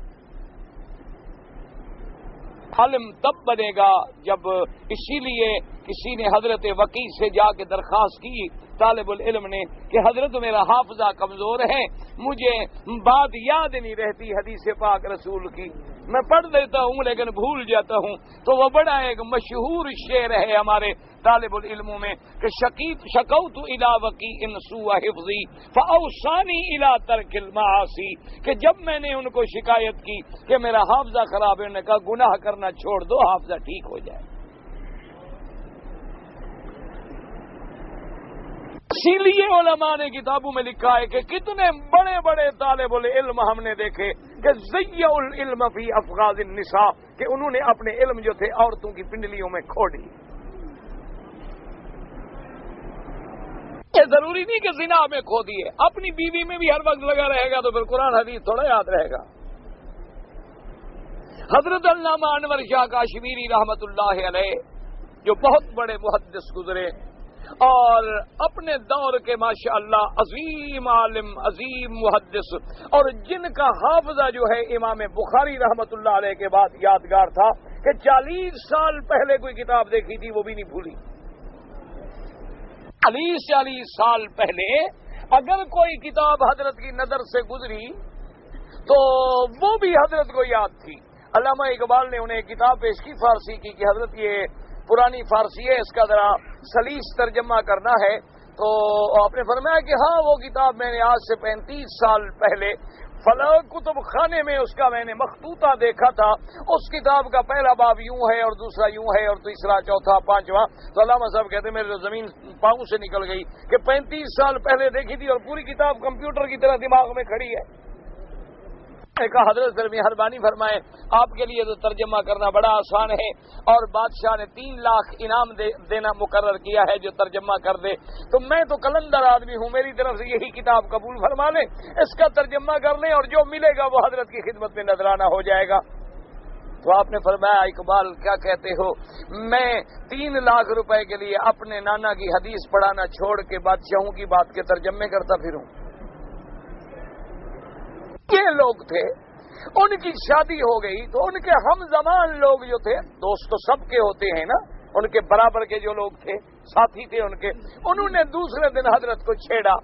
عالم تب بنے گا جب، اسی لیے کسی نے حضرت وکیع سے جا کے درخواست کی، طالب العلم نے، کہ حضرت میرا حافظہ کمزور ہے، مجھے بات یاد نہیں رہتی حدیث پاک رسول کی، میں پڑھ دیتا ہوں لیکن بھول جاتا ہوں۔ تو وہ بڑا ایک مشہور شعر ہے ہمارے طالب العلموں میں کہ شکوت الی وکیع سوء حفظی فاوصانی الی ترک المعاصی، کہ جب میں نے ان کو شکایت کی کہ میرا حافظہ خراب ہے، انہوں نے کہا گناہ کرنا چھوڑ دو، حافظہ ٹھیک ہو جائے۔ اسی لیے علماء نے کتابوں میں لکھا ہے کہ کتنے بڑے بڑے طالب العلم ہم نے دیکھے کہ ضیع العلم فی افغاز النساء، کہ انہوں نے اپنے علم جو تھے عورتوں کی پنڈلیوں میں کھو دی۔ یہ ضروری نہیں کہ زنا میں کھو دیے، اپنی بیوی میں بھی ہر وقت لگا رہے گا تو پھر قرآن حدیث تھوڑا یاد رہے گا۔ حضرت علامہ انور شاہ کاشمیری رحمت اللہ علیہ جو بہت بڑے محدث گزرے اور اپنے دور کے ماشاءاللہ عظیم عالم، عظیم محدث، اور جن کا حافظہ جو ہے امام بخاری رحمت اللہ علیہ کے بعد یادگار تھا کہ 40 سال پہلے کوئی کتاب دیکھی تھی وہ بھی نہیں بھولی۔ 40 سال پہلے اگر کوئی کتاب حضرت کی نظر سے گزری تو وہ بھی حضرت کو یاد تھی۔ علامہ اقبال نے انہیں کتاب پیش کی فارسی کی کہ حضرت یہ پرانی فارسی ہے، اس کا ذرا سلیس ترجمہ کرنا ہے، تو آپ نے فرمایا کہ ہاں وہ کتاب میں نے آج سے 35 سال پہلے فلاں کتب خانے میں اس کا میں نے مخطوطہ دیکھا تھا، اس کتاب کا پہلا باب یوں ہے اور دوسرا یوں ہے اور تیسرا چوتھا پانچواں۔ تو علامہ صاحب کہتے ہیں میرے زمین پاؤں سے نکل گئی کہ 35 سال پہلے دیکھی تھی اور پوری کتاب کمپیوٹر کی طرح دماغ میں کھڑی ہے۔ کہا حضرت سر مہربانی فرمائے، آپ کے لیے تو ترجمہ کرنا بڑا آسان ہے اور بادشاہ نے 3 لاکھ انعام دینا مقرر کیا ہے جو ترجمہ کر دے، تو میں تو کلندر آدمی ہوں، میری طرف سے یہی کتاب قبول فرما لیں، اس کا ترجمہ کر لیں اور جو ملے گا وہ حضرت کی خدمت میں نذرانہ ہو جائے گا۔ تو آپ نے فرمایا اقبال کیا کہتے ہو، میں 3 لاکھ روپے کے لیے اپنے نانا کی حدیث پڑھانا چھوڑ کے بادشاہوں کی بات کے ترجمے کرتا پھروں؟ یہ لوگ تھے، ان کی شادی ہو گئی تو ان کے ہم زمان لوگ جو تھے، دوست تو سب کے ہوتے ہیں نا، ان کے برابر کے جو لوگ تھے، ساتھی تھے ان کے، انہوں نے دوسرے دن حضرت کو چھیڑا۔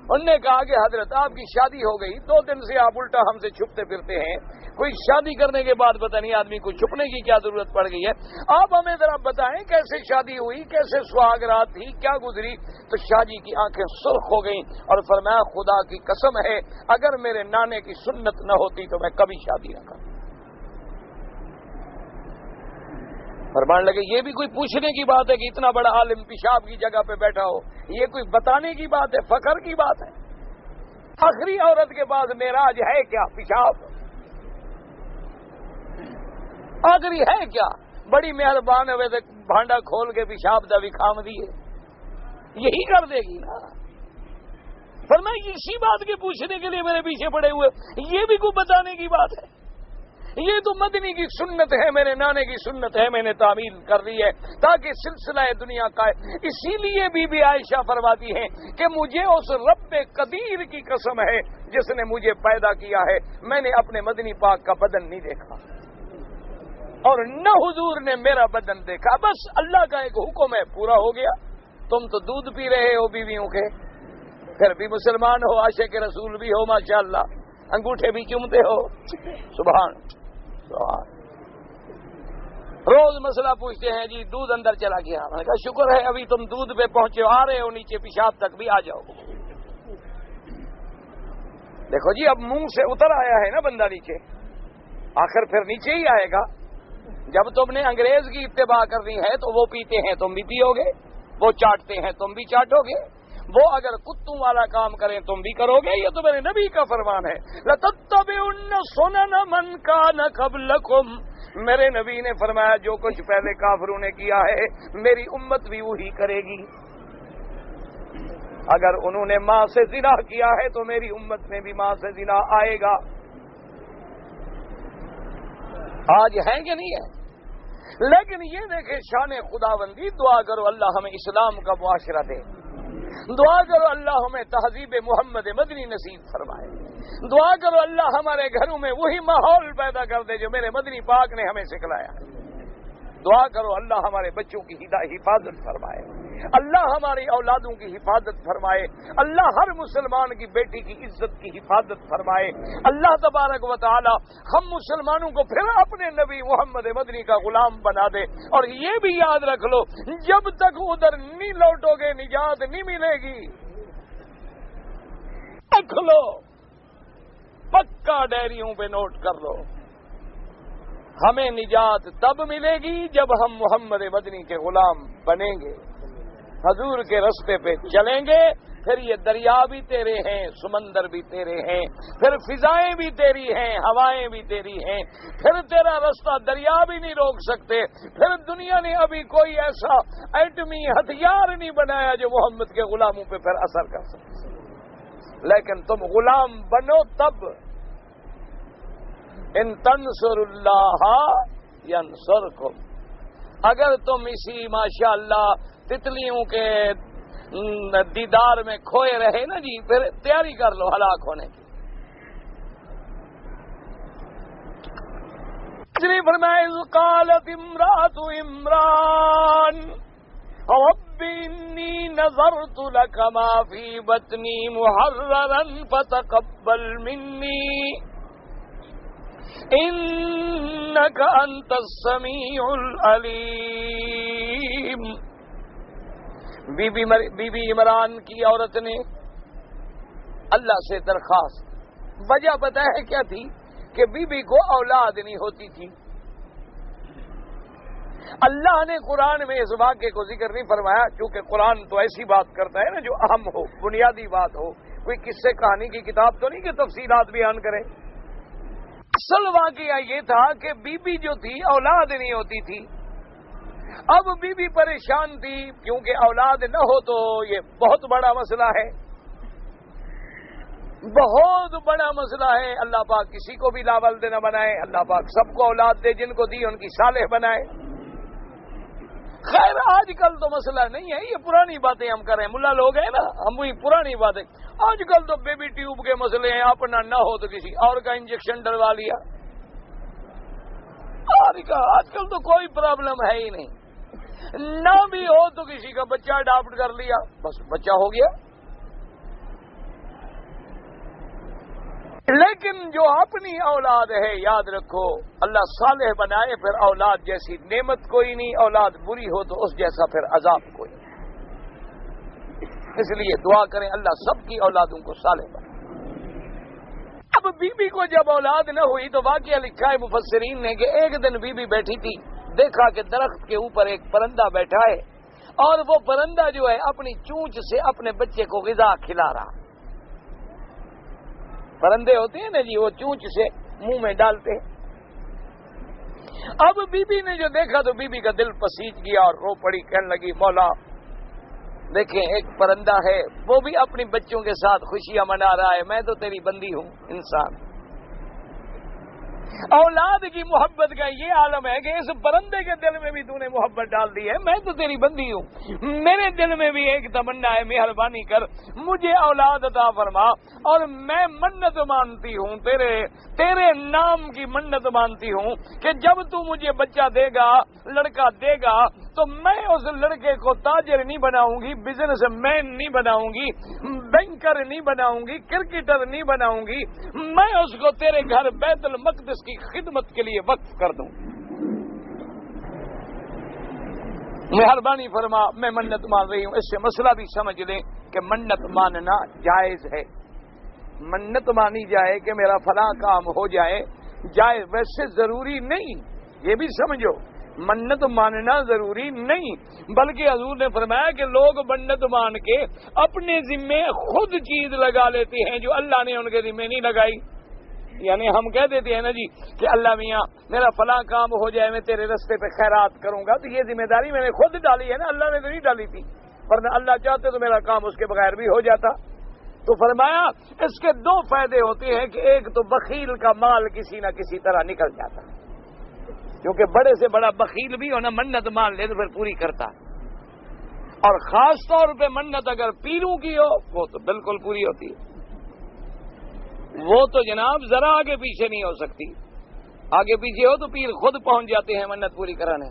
انہوں نے کہا کہ حضرت آپ کی شادی ہو گئی، 2 دن سے آپ الٹا ہم سے چھپتے پھرتے ہیں، کوئی شادی کرنے کے بعد پتہ نہیں آدمی کو چھپنے کی کیا ضرورت پڑ گئی ہے، آپ ہمیں ذرا بتائیں کیسے شادی ہوئی، کیسے سہاگ رات تھی، کیا گزری؟ تو شاہ جی کی آنکھیں سرخ ہو گئیں اور فرمایا خدا کی قسم ہے اگر میرے نانے کی سنت نہ ہوتی تو میں کبھی شادی نہ کرتا۔ فرمان لگے یہ بھی کوئی پوچھنے کی بات ہے کہ اتنا بڑا عالم پیشاب کی جگہ پہ بیٹھا ہو، یہ کوئی بتانے کی بات ہے، فخر کی بات ہے؟ آخری عورت کے بعد معراج ہے کیا؟ پیشاب آخری ہے کیا؟ بڑی مہربان ہوئے تھے بھانڈا کھول کے پیشاب دا بھی کھام دیے، یہی کر دے گی نا۔ فرمایا اسی بات کے پوچھنے کے لیے میرے پیچھے پڑے ہوئے، یہ بھی کوئی بتانے کی بات ہے؟ یہ تو مدنی کی سنت ہے، میرے نانے کی سنت ہے، میں نے تعمیل کر لی ہے تاکہ سلسلہ دنیا کا ہے۔ اسی لیے بی بی عائشہ فرماتی ہیں کہ مجھے اس رب قدیر کی قسم ہے جس نے مجھے پیدا کیا ہے، میں نے اپنے مدنی پاک کا بدن نہیں دیکھا اور نہ حضور نے میرا بدن دیکھا، بس اللہ کا ایک حکم ہے، پورا ہو گیا۔ تم تو دودھ پی رہے ہو بیویوں کے، پھر بھی مسلمان ہو، عاشق رسول بھی ہو، ماشاءاللہ انگوٹھے بھی چومتے ہو، سبحان روز مسئلہ پوچھتے ہیں جی دودھ اندر چلا گیا، میں نے کہا شکر ہے ابھی تم دودھ پہ پہنچے ہو، آ رہے ہو نیچے پیشاب تک بھی آ جاؤ۔ دیکھو جی اب منہ سے اتر آیا ہے نا بندہ نیچے، آخر پھر نیچے ہی آئے گا۔ جب تم نے انگریز کی اتباع کرنی ہے تو وہ پیتے ہیں تم بھی پیو گے، وہ چاٹتے ہیں تم بھی چاٹو گے، وہ اگر کتوں والا کام کریں تم بھی کرو گے، یہ تو میرے نبی کا فرمان ہے، لَتَتَّبِعُنَّ سُنَنَ مَنْ كَانَ قَبْلَكُمْ۔ میرے نبی نے فرمایا جو کچھ پہلے کافروں نے کیا ہے میری امت بھی وہی کرے گی۔ اگر انہوں نے ماں سے زنا کیا ہے تو میری امت میں بھی ماں سے زنا آئے گا۔ آج ہے کہ نہیں ہے؟ لیکن یہ دیکھیں شان خداوندی، دعا کرو اللہ ہمیں اسلام کا معاشرہ دے، دعا کرو اللہ ہمیں تہذیب محمد مدنی نصیب فرمائے، دعا کرو اللہ ہمارے گھروں میں وہی ماحول پیدا کر دے جو میرے مدنی پاک نے ہمیں سکھلایا، دعا کرو اللہ ہمارے بچوں کی حفاظت فرمائے، اللہ ہماری اولادوں کی حفاظت فرمائے، اللہ ہر مسلمان کی بیٹی کی عزت کی حفاظت فرمائے، اللہ تبارک و تعالی ہم مسلمانوں کو پھر اپنے نبی محمد مدنی کا غلام بنا دے۔ اور یہ بھی یاد رکھ لو جب تک ادھر نہیں لوٹو گے نجات نہیں ملے گی، رکھ لو پکا ڈائریوں پہ نوٹ کر لو، ہمیں نجات تب ملے گی جب ہم محمد مدنی کے غلام بنیں گے، حضور کے رستے پہ چلیں گے، پھر یہ دریا بھی تیرے ہیں، سمندر بھی تیرے ہیں، پھر فضائیں بھی تیری ہیں، ہوائیں بھی تیری ہیں، پھر تیرا رستہ دریا بھی نہیں روک سکتے، پھر دنیا نے ابھی کوئی ایسا ایٹمی ہتھیار نہیں بنایا جو محمد کے غلاموں پہ پھر اثر کر سکے، لیکن تم غلام بنو تب ان تنصر اللہ ینصرکم، اگر تم اسی ماشاءاللہ تتلیوں کے دیدار میں کھوئے رہے نا جی، پھر تیاری کر لو ہلاک ہونے کی۔ اسلیے فرمایا اذ قالت امرأۃ عمران رب انی نذرت لک ما فی بطنی محررا فتقبل منی انک انت السمیع العلیم۔ بی بی عمران کی عورت نے اللہ سے درخواست، وجہ پتہ ہے کیا تھی؟ کہ بی بی کو اولاد نہیں ہوتی تھی۔ اللہ نے قرآن میں اس واقعے کو ذکر نہیں فرمایا، کیونکہ قرآن تو ایسی بات کرتا ہے نا جو اہم ہو، بنیادی بات ہو، کوئی قصے کہانی کی کتاب تو نہیں کہ تفصیلات بیان کرے۔ اصل واقعہ یہ تھا کہ بی بی جو تھی اولاد نہیں ہوتی تھی۔ اب بی بی پریشان تھی، کیونکہ اولاد نہ ہو تو یہ بہت بڑا مسئلہ ہے، بہت بڑا مسئلہ ہے۔ اللہ پاک کسی کو بھی لاولد نہ بنائے، اللہ پاک سب کو اولاد دے، جن کو دی ان کی صالح بنائے۔ خیر آج کل تو مسئلہ نہیں ہے، یہ پرانی باتیں ہم کریں، ملا لوگ ہیں نا، ہم وہی پرانی باتیں۔ آج کل تو بیبی ٹیوب کے مسئلے ہیں، اپنا نہ ہو تو کسی اور کا انجیکشن ڈلوا لیا۔ آج کل تو کوئی پرابلم ہے ہی نہیں، نہ بھی ہو تو کسی کا بچہ اڈاپٹ کر لیا، بس بچہ ہو گیا۔ لیکن جو اپنی اولاد ہے، یاد رکھو اللہ صالح بنائے پھر اولاد جیسی نعمت کوئی نہیں، اولاد بری ہو تو اس جیسا پھر عذاب کوئی نہیں۔ اس لیے دعا کریں اللہ سب کی اولادوں کو صالح بنائے۔ اب بی بی کو جب اولاد نہ ہوئی تو واقعہ لکھا ہے مفسرین نے کہ ایک دن بی بی بیٹھی تھی، دیکھا کہ درخت کے اوپر ایک پرندہ بیٹھا ہے، اور وہ پرندہ جو ہے اپنی چونچ سے اپنے بچے کو غذا کھلا رہا۔ پرندے ہوتے ہیں نا جی، وہ چونچ سے منہ میں ڈالتے ہیں۔ اب بی بی نے جو دیکھا تو بی بی کا دل پسیج گیا اور رو پڑی، کہنے لگی مولا دیکھیں ایک پرندہ ہے، وہ بھی اپنی بچوں کے ساتھ خوشیاں منا رہا ہے، میں تو تیری بندی ہوں انسان۔ اولاد کی محبت کا یہ عالم ہے کہ اس پرندے کے دل میں بھی تو نے محبت ڈال دی ہے، میں تو تیری بندی ہوں، میرے دل میں بھی ایک تمنا ہے، مہربانی کر مجھے اولاد عطا فرما، اور میں منت مانتی ہوں، تیرے نام کی منت مانتی ہوں کہ جب تو مجھے بچہ دے گا، لڑکا دے گا، تو میں اس لڑکے کو تاجر نہیں بناؤں گی، بزنس مین نہیں بناؤں گی، بینکر نہیں بناؤں گی، کرکٹر نہیں بناؤں گی، میں اس کو تیرے گھر بیت المقدس کی خدمت کے لیے وقف کر دوں۔ مہربانی فرما، میں منت مان رہی ہوں۔ اس سے مسئلہ بھی سمجھ لیں کہ منت ماننا جائز ہے، منت مانی جائے کہ میرا فلاں کام ہو جائے جائز، ویسے ضروری نہیں، یہ بھی سمجھو منت ماننا ضروری نہیں، بلکہ حضور نے فرمایا کہ لوگ منت مان کے اپنے ذمے خود چیز لگا لیتے ہیں جو اللہ نے ان کے ذمے نہیں لگائی۔ یعنی ہم کہہ دیتے ہیں نا جی کہ اللہ میاں میرا فلاں کام ہو جائے، میں تیرے رستے پہ خیرات کروں گا، تو یہ ذمہ داری میں نے خود ڈالی ہے نا، اللہ نے تو نہیں ڈالی تھی، ورنہ اللہ چاہتے تو میرا کام اس کے بغیر بھی ہو جاتا۔ تو فرمایا اس کے دو فائدے ہوتے ہیں کہ ایک تو بخیل کا مال کسی نہ کسی طرح نکل جاتا، کیونکہ بڑے سے بڑا بخیل بھی ہونا منت مان لے تو پھر پوری کرتا، اور خاص طور پہ منت اگر پیروں کی ہو وہ تو بالکل پوری ہوتی ہے، وہ تو جناب ذرا آگے پیچھے نہیں ہو سکتی، آگے پیچھے ہو تو پیر خود پہنچ جاتے ہیں منت پوری کرانے۔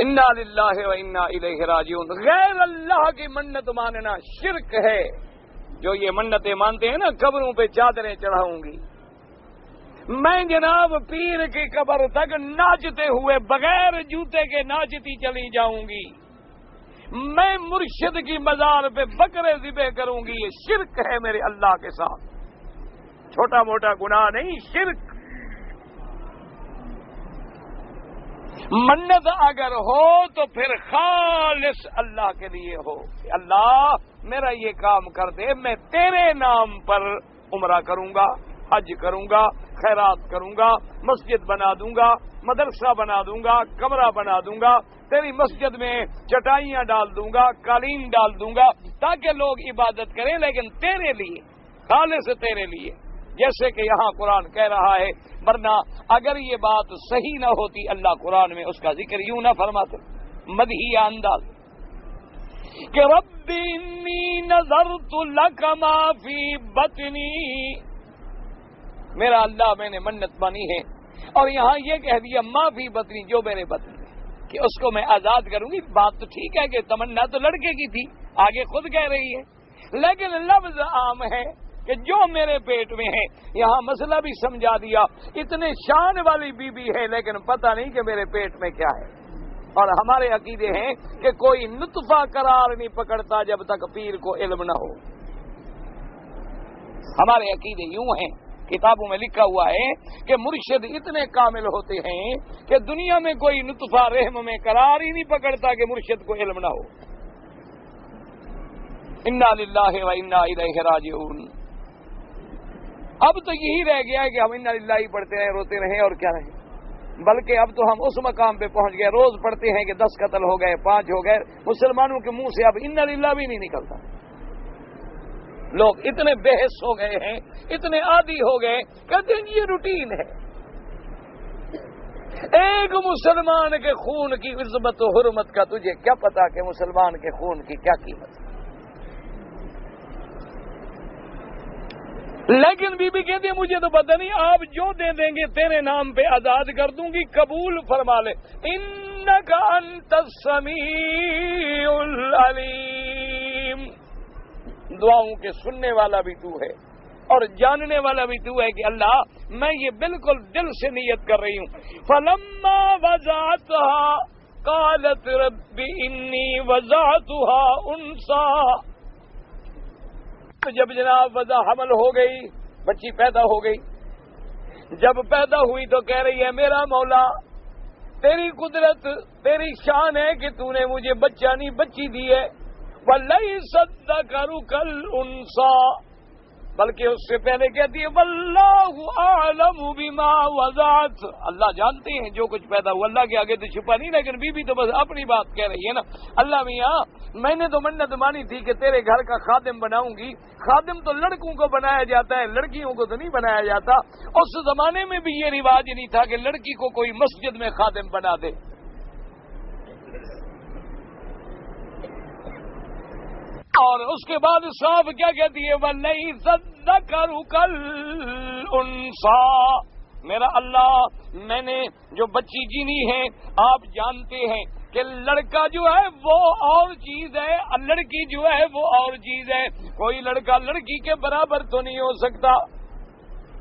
انا للہ و انا الیہ راجعون۔ غیر اللہ کی منت ماننا شرک ہے۔ جو یہ منتیں مانتے ہیں نا قبروں پہ چادریں چڑھاؤں گی، میں جناب پیر کی قبر تک ناچتے ہوئے بغیر جوتے کے ناچتی چلی جاؤں گی، میں مرشد کی مزار پہ بکرے ذبح کروں گی، یہ شرک ہے میرے اللہ کے ساتھ، چھوٹا موٹا گناہ نہیں، شرک۔ منت اگر ہو تو پھر خالص اللہ کے لیے ہو کہ اللہ میرا یہ کام کر دے، میں تیرے نام پر عمرہ کروں گا، حج کروں گا، خیرات کروں گا، مسجد بنا دوں گا، مدرسہ بنا دوں گا، کمرہ بنا دوں گا، تیری مسجد میں چٹائیاں ڈال دوں گا، قالین ڈال دوں گا، تاکہ لوگ عبادت کریں، لیکن تیرے لیے، خالص تیرے لیے، جیسے کہ یہاں قرآن کہہ رہا ہے۔ ورنہ اگر یہ بات صحیح نہ ہوتی اللہ قرآن میں اس کا ذکر یوں نہ فرماتے، مدحیہ انداز کہ رب انی نذرت لک ما فی بطنی، میرا اللہ میں نے منت مانی ہے، اور یہاں یہ کہہ دیا ما فی بطنی، جو میرے بطن میں، کہ اس کو میں آزاد کروں گی۔ بات تو ٹھیک ہے کہ تمنا تو لڑکے کی تھی، آگے خود کہہ رہی ہے، لیکن لفظ عام ہے کہ جو میرے پیٹ میں ہے۔ یہاں مسئلہ بھی سمجھا دیا، اتنے شان والی بی بی ہے لیکن پتہ نہیں کہ میرے پیٹ میں کیا ہے۔ اور ہمارے عقیدے ہیں کہ کوئی نطفہ قرار نہیں پکڑتا جب تک پیر کو علم نہ ہو۔ ہمارے عقیدے یوں ہیں، کتابوں میں لکھا ہوا ہے کہ مرشد اتنے کامل ہوتے ہیں کہ دنیا میں کوئی نطفہ رحم میں قرار ہی نہیں پکڑتا کہ مرشد کو علم نہ ہو۔ انا للہ و انا الیہ راجعون۔ اب تو یہی رہ گیا ہے کہ ہم انا للہ ہی پڑھتے رہیں، روتے رہیں اور کیا رہیں، بلکہ اب تو ہم اس مقام پہ پہنچ گئے، روز پڑھتے ہیں کہ 10 قتل ہو گئے، 5 ہو گئے، مسلمانوں کے منہ سے اب انا للہ بھی نہیں نکلتا۔ لوگ اتنے بحث ہو گئے ہیں، اتنے عادی ہو گئے، کہتے ہیں یہ روٹین ہے۔ ایک مسلمان کے خون کی عظمت و حرمت کا تجھے کیا پتا کہ مسلمان کے خون کی کیا قیمت ہے؟ لیکن بی بی کہتی ہے مجھے تو پتہ نہیں، آپ جو دے دیں گے تیرے نام پہ آزاد کر دوں گی، قبول فرما لے۔ انک انت السمیع العلیم، دعاؤں کے سننے والا بھی تو ہے اور جاننے والا بھی تو ہے کہ اللہ میں یہ بالکل دل سے نیت کر رہی ہوں۔ فلما وضعتها قالت رب انی وضعتها انثى، جب جناب وضع حمل ہو گئی، بچی پیدا ہو گئی، جب پیدا ہوئی تو کہہ رہی ہے میرا مولا تیری قدرت، تیری شان ہے کہ تو نے مجھے بچہ نہیں بچی دی ہے۔ وَلَيْسَ الذَّكَرُ كَالْأُنثَىٰ، بلکہ اس سے پہلے کہتی ہے وَاللَّهُ أَعْلَمُ بِمَا وَضَعَتْ، اللہ جانتے ہیں جو کچھ پیدا ہوا، اللہ کے آگے تو چھپا نہیں۔ لیکن بی بی تو بس اپنی بات کہہ رہی ہے نا، اللہ میاں میں نے تو منت مانی تھی کہ تیرے گھر کا خادم بناؤں گی، خادم تو لڑکوں کو بنایا جاتا ہے، لڑکیوں کو تو نہیں بنایا جاتا۔ اس زمانے میں بھی یہ رواج نہیں تھا کہ لڑکی کو کوئی مسجد میں خادم بنا دے۔ اور اس کے بعد صاف کیا کہتی ہے وَلَيْسَ الذَّكَرُ كَالْأُنثَىٰ، میرا اللہ میں نے جو بچی جینی ہے آپ جانتے ہیں کہ لڑکا جو ہے وہ اور چیز ہے، لڑکی جو ہے وہ اور چیز ہے، کوئی لڑکا لڑکی کے برابر تو نہیں ہو سکتا۔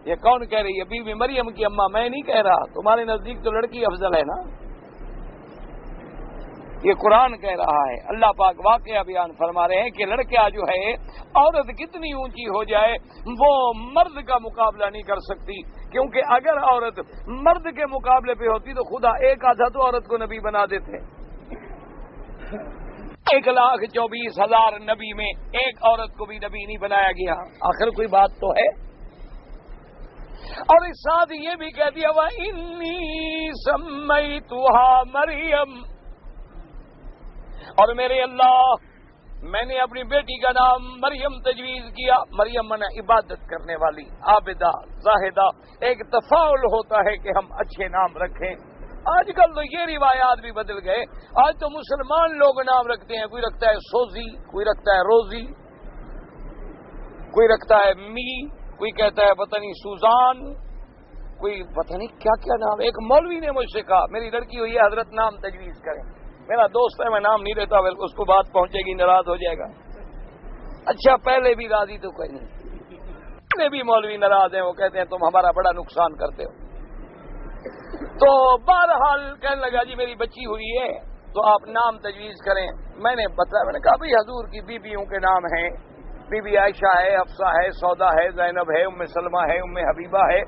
یہ کون کہہ رہی ہے؟ بی بی مریم کی اماں، میں نہیں کہہ رہا، تمہارے نزدیک تو لڑکی افضل ہے نا، یہ قرآن کہہ رہا ہے۔ اللہ پاک واقعہ بیان فرما رہے ہیں کہ لڑکا جو ہے، عورت کتنی اونچی ہو جائے وہ مرد کا مقابلہ نہیں کر سکتی، کیونکہ اگر عورت مرد کے مقابلے پہ ہوتی تو خدا ایک آدھا تو عورت کو نبی بنا دیتے۔ 1,24,000 نبی میں ایک عورت کو بھی نبی نہیں بنایا گیا، آخر کوئی بات تو ہے۔ اور اس ساتھ یہ بھی کہہ دیا وَإِنِّي سَمَّيْتُهَا مَرْيَمَ، اور میرے اللہ میں نے اپنی بیٹی کا نام مریم تجویز کیا۔ مریم مانا عبادت کرنے والی، عابدہ، زاہدہ۔ ایک تفاعل ہوتا ہے کہ ہم اچھے نام رکھیں۔ آج کل تو یہ روایات بھی بدل گئے، آج تو مسلمان لوگ نام رکھتے ہیں، کوئی رکھتا ہے سوزی، کوئی رکھتا ہے روزی، کوئی رکھتا ہے می، کوئی کہتا ہے پتہ نہیں سوزان، کوئی پتہ نہیں کیا کیا نام۔ ایک مولوی نے مجھ سے کہا میری لڑکی ہوئی ہے حضرت نام تجویز کریں، میرا دوست ہے میں نام نہیں لیتا، اس کو بات پہنچے گی ناراض ہو جائے گا۔ اچھا پہلے بھی راضی تو کوئی نہیں، پہلے بھی مولوی ناراض ہیں، وہ کہتے ہیں تم ہمارا بڑا نقصان کرتے ہو۔ تو بہرحال کہنے لگا جی میری بچی ہوئی ہے تو آپ نام تجویز کریں۔ میں نے بتایا، میں نے کہا بھائی حضور کی بیویوں کے نام ہیں، بی بی عائشہ ہے، حفصہ ہے، سودا ہے، زینب ہے، ام سلمہ ہے، ام حبیبہ ہے،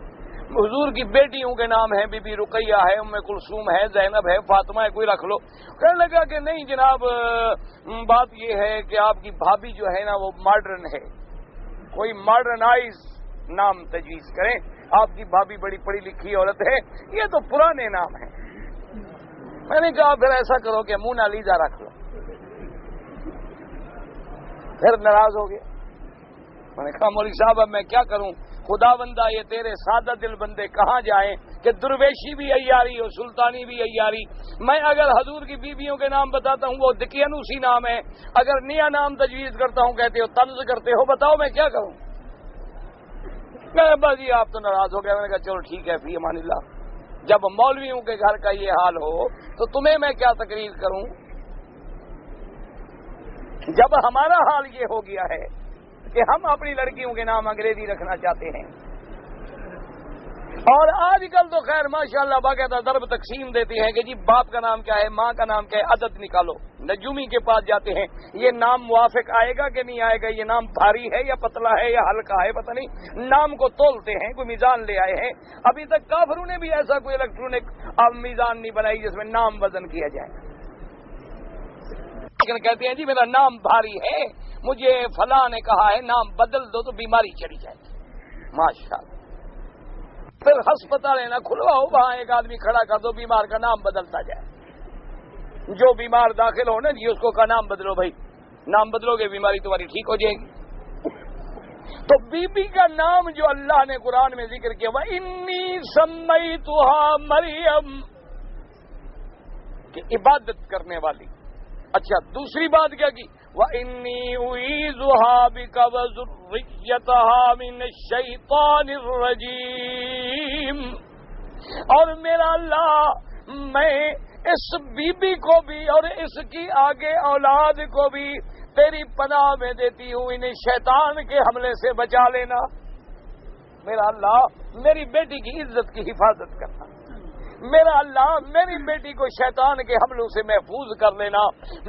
حضور کی بیٹیوں کے نام ہیں، بی بی رقیہ ہے، ام کلثوم ہے، زینب ہے، فاطمہ ہے، کوئی رکھ لو۔ کہنے لگا کہ نہیں جناب، بات یہ ہے کہ آپ کی بھابھی جو ہے نا وہ ماڈرن ہے، کوئی ماڈرنائز نام تجویز کریں، آپ کی بھابھی بڑی پڑھی لکھی عورت ہے، یہ تو پرانے نام ہیں۔ میں نے کہا پھر ایسا کرو کہ مونا لیزا رکھ لو۔ پھر ناراض ہو گیا۔ میں نے کہا مولوی صاحب اب میں کیا کروں، خدا بندہ یہ تیرے سادہ دل بندے کہاں جائیں کہ درویشی بھی عیاری اور سلطانی بھی عیاری۔ میں اگر حضور کی بیویوں کے نام بتاتا ہوں وہ دقیانوسی نام ہے، اگر نیا نام تجویز کرتا ہوں کہتے ہو طنز کرتے ہو، بتاؤ میں کیا کروں۔ بس جی آپ تو ناراض ہو گئے۔ میں نے کہا چلو ٹھیک ہے فی امان اللہ، جب مولویوں کے گھر کا یہ حال ہو تو تمہیں میں کیا تقریر کروں، جب ہمارا حال یہ ہو گیا ہے کہ ہم اپنی لڑکیوں کے نام انگریزی رکھنا چاہتے ہیں۔ اور آج کل تو خیر ماشاءاللہ باقاعدہ ضرب تقسیم دیتے ہیں کہ جی باپ کا نام کیا ہے، ماں کا نام کیا ہے، عدد نکالو۔ نجومی کے پاس جاتے ہیں، یہ نام موافق آئے گا کہ نہیں آئے گا، یہ نام بھاری ہے یا پتلا ہے یا ہلکا ہے، پتہ نہیں، نام کو تولتے ہیں، کوئی میزان لے آئے ہیں۔ ابھی تک کافروں نے بھی ایسا کوئی الیکٹرانک میزان نہیں بنائی جس میں نام وزن کیا جائے، لیکن کہتے ہیں جی میرا نام بھاری ہے، مجھے فلاں نے کہا ہے نام بدل دو تو بیماری چڑھی جائے گی۔ ماشاءاللہ، پھر ہسپتال نہ کھلواؤ، وہاں ایک آدمی کھڑا کر دو، بیمار کا نام بدلتا جائے۔ جو بیمار داخل ہو نا جی اس کو کا نام بدلو، بھائی نام بدلو گے بیماری تمہاری ٹھیک ہو جائے گی۔ تو بی بی کا نام جو اللہ نے قرآن میں ذکر کیا، وَإِنِّي سَمَّيْتُهَا مَرْيَمَ، کہ عبادت کرنے والی۔ اچھا دوسری بات کیا کی، وَإِنِّي أُعِيذُهَا بِكَ وَذُرِّيَّتَهَا مِنَ الشَّيْطَانِ الرَّجِيمِ، اور میرا اللہ میں اس بی بی کو بھی اور اس کی آگے اولاد کو بھی تیری پناہ میں دیتی ہوں، انہیں شیطان کے حملے سے بچا لینا۔ میرا اللہ میری بیٹی کی عزت کی حفاظت کرنا، میرا اللہ میری بیٹی کو شیطان کے حملوں سے محفوظ کر لینا،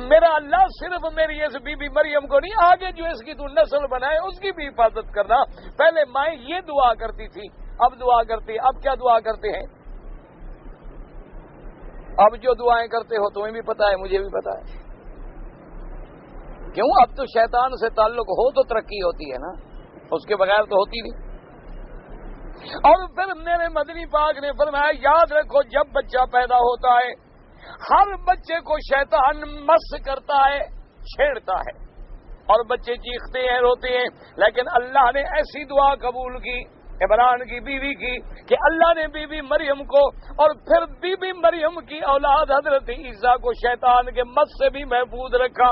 میرا اللہ صرف میری اس بی بی مریم کو نہیں، آگے جو اس کی تو نسل بنائے اس کی بھی حفاظت کرنا۔ پہلے مائیں یہ دعا کرتی تھی، اب دعا کرتی، اب کیا دعا کرتے ہیں؟ اب جو دعائیں کرتے ہو تمہیں بھی پتا ہے، مجھے بھی پتا ہے، کیوں؟ اب تو شیطان سے تعلق ہو تو ترقی ہوتی ہے نا، اس کے بغیر تو ہوتی نہیں۔ اور پھر میرے مدنی پاک نے فرمایا یاد رکھو جب بچہ پیدا ہوتا ہے ہر بچے کو شیطان مس کرتا ہے، چھیڑتا ہے، اور بچے چیختے ہیں، روتے ہیں، لیکن اللہ نے ایسی دعا قبول کی عمران کی بیوی کی کہ اللہ نے بی بی مریم کو اور پھر بی بی مریم کی اولاد حضرت عیسیٰ کو شیطان کے مس سے بھی محفوظ رکھا۔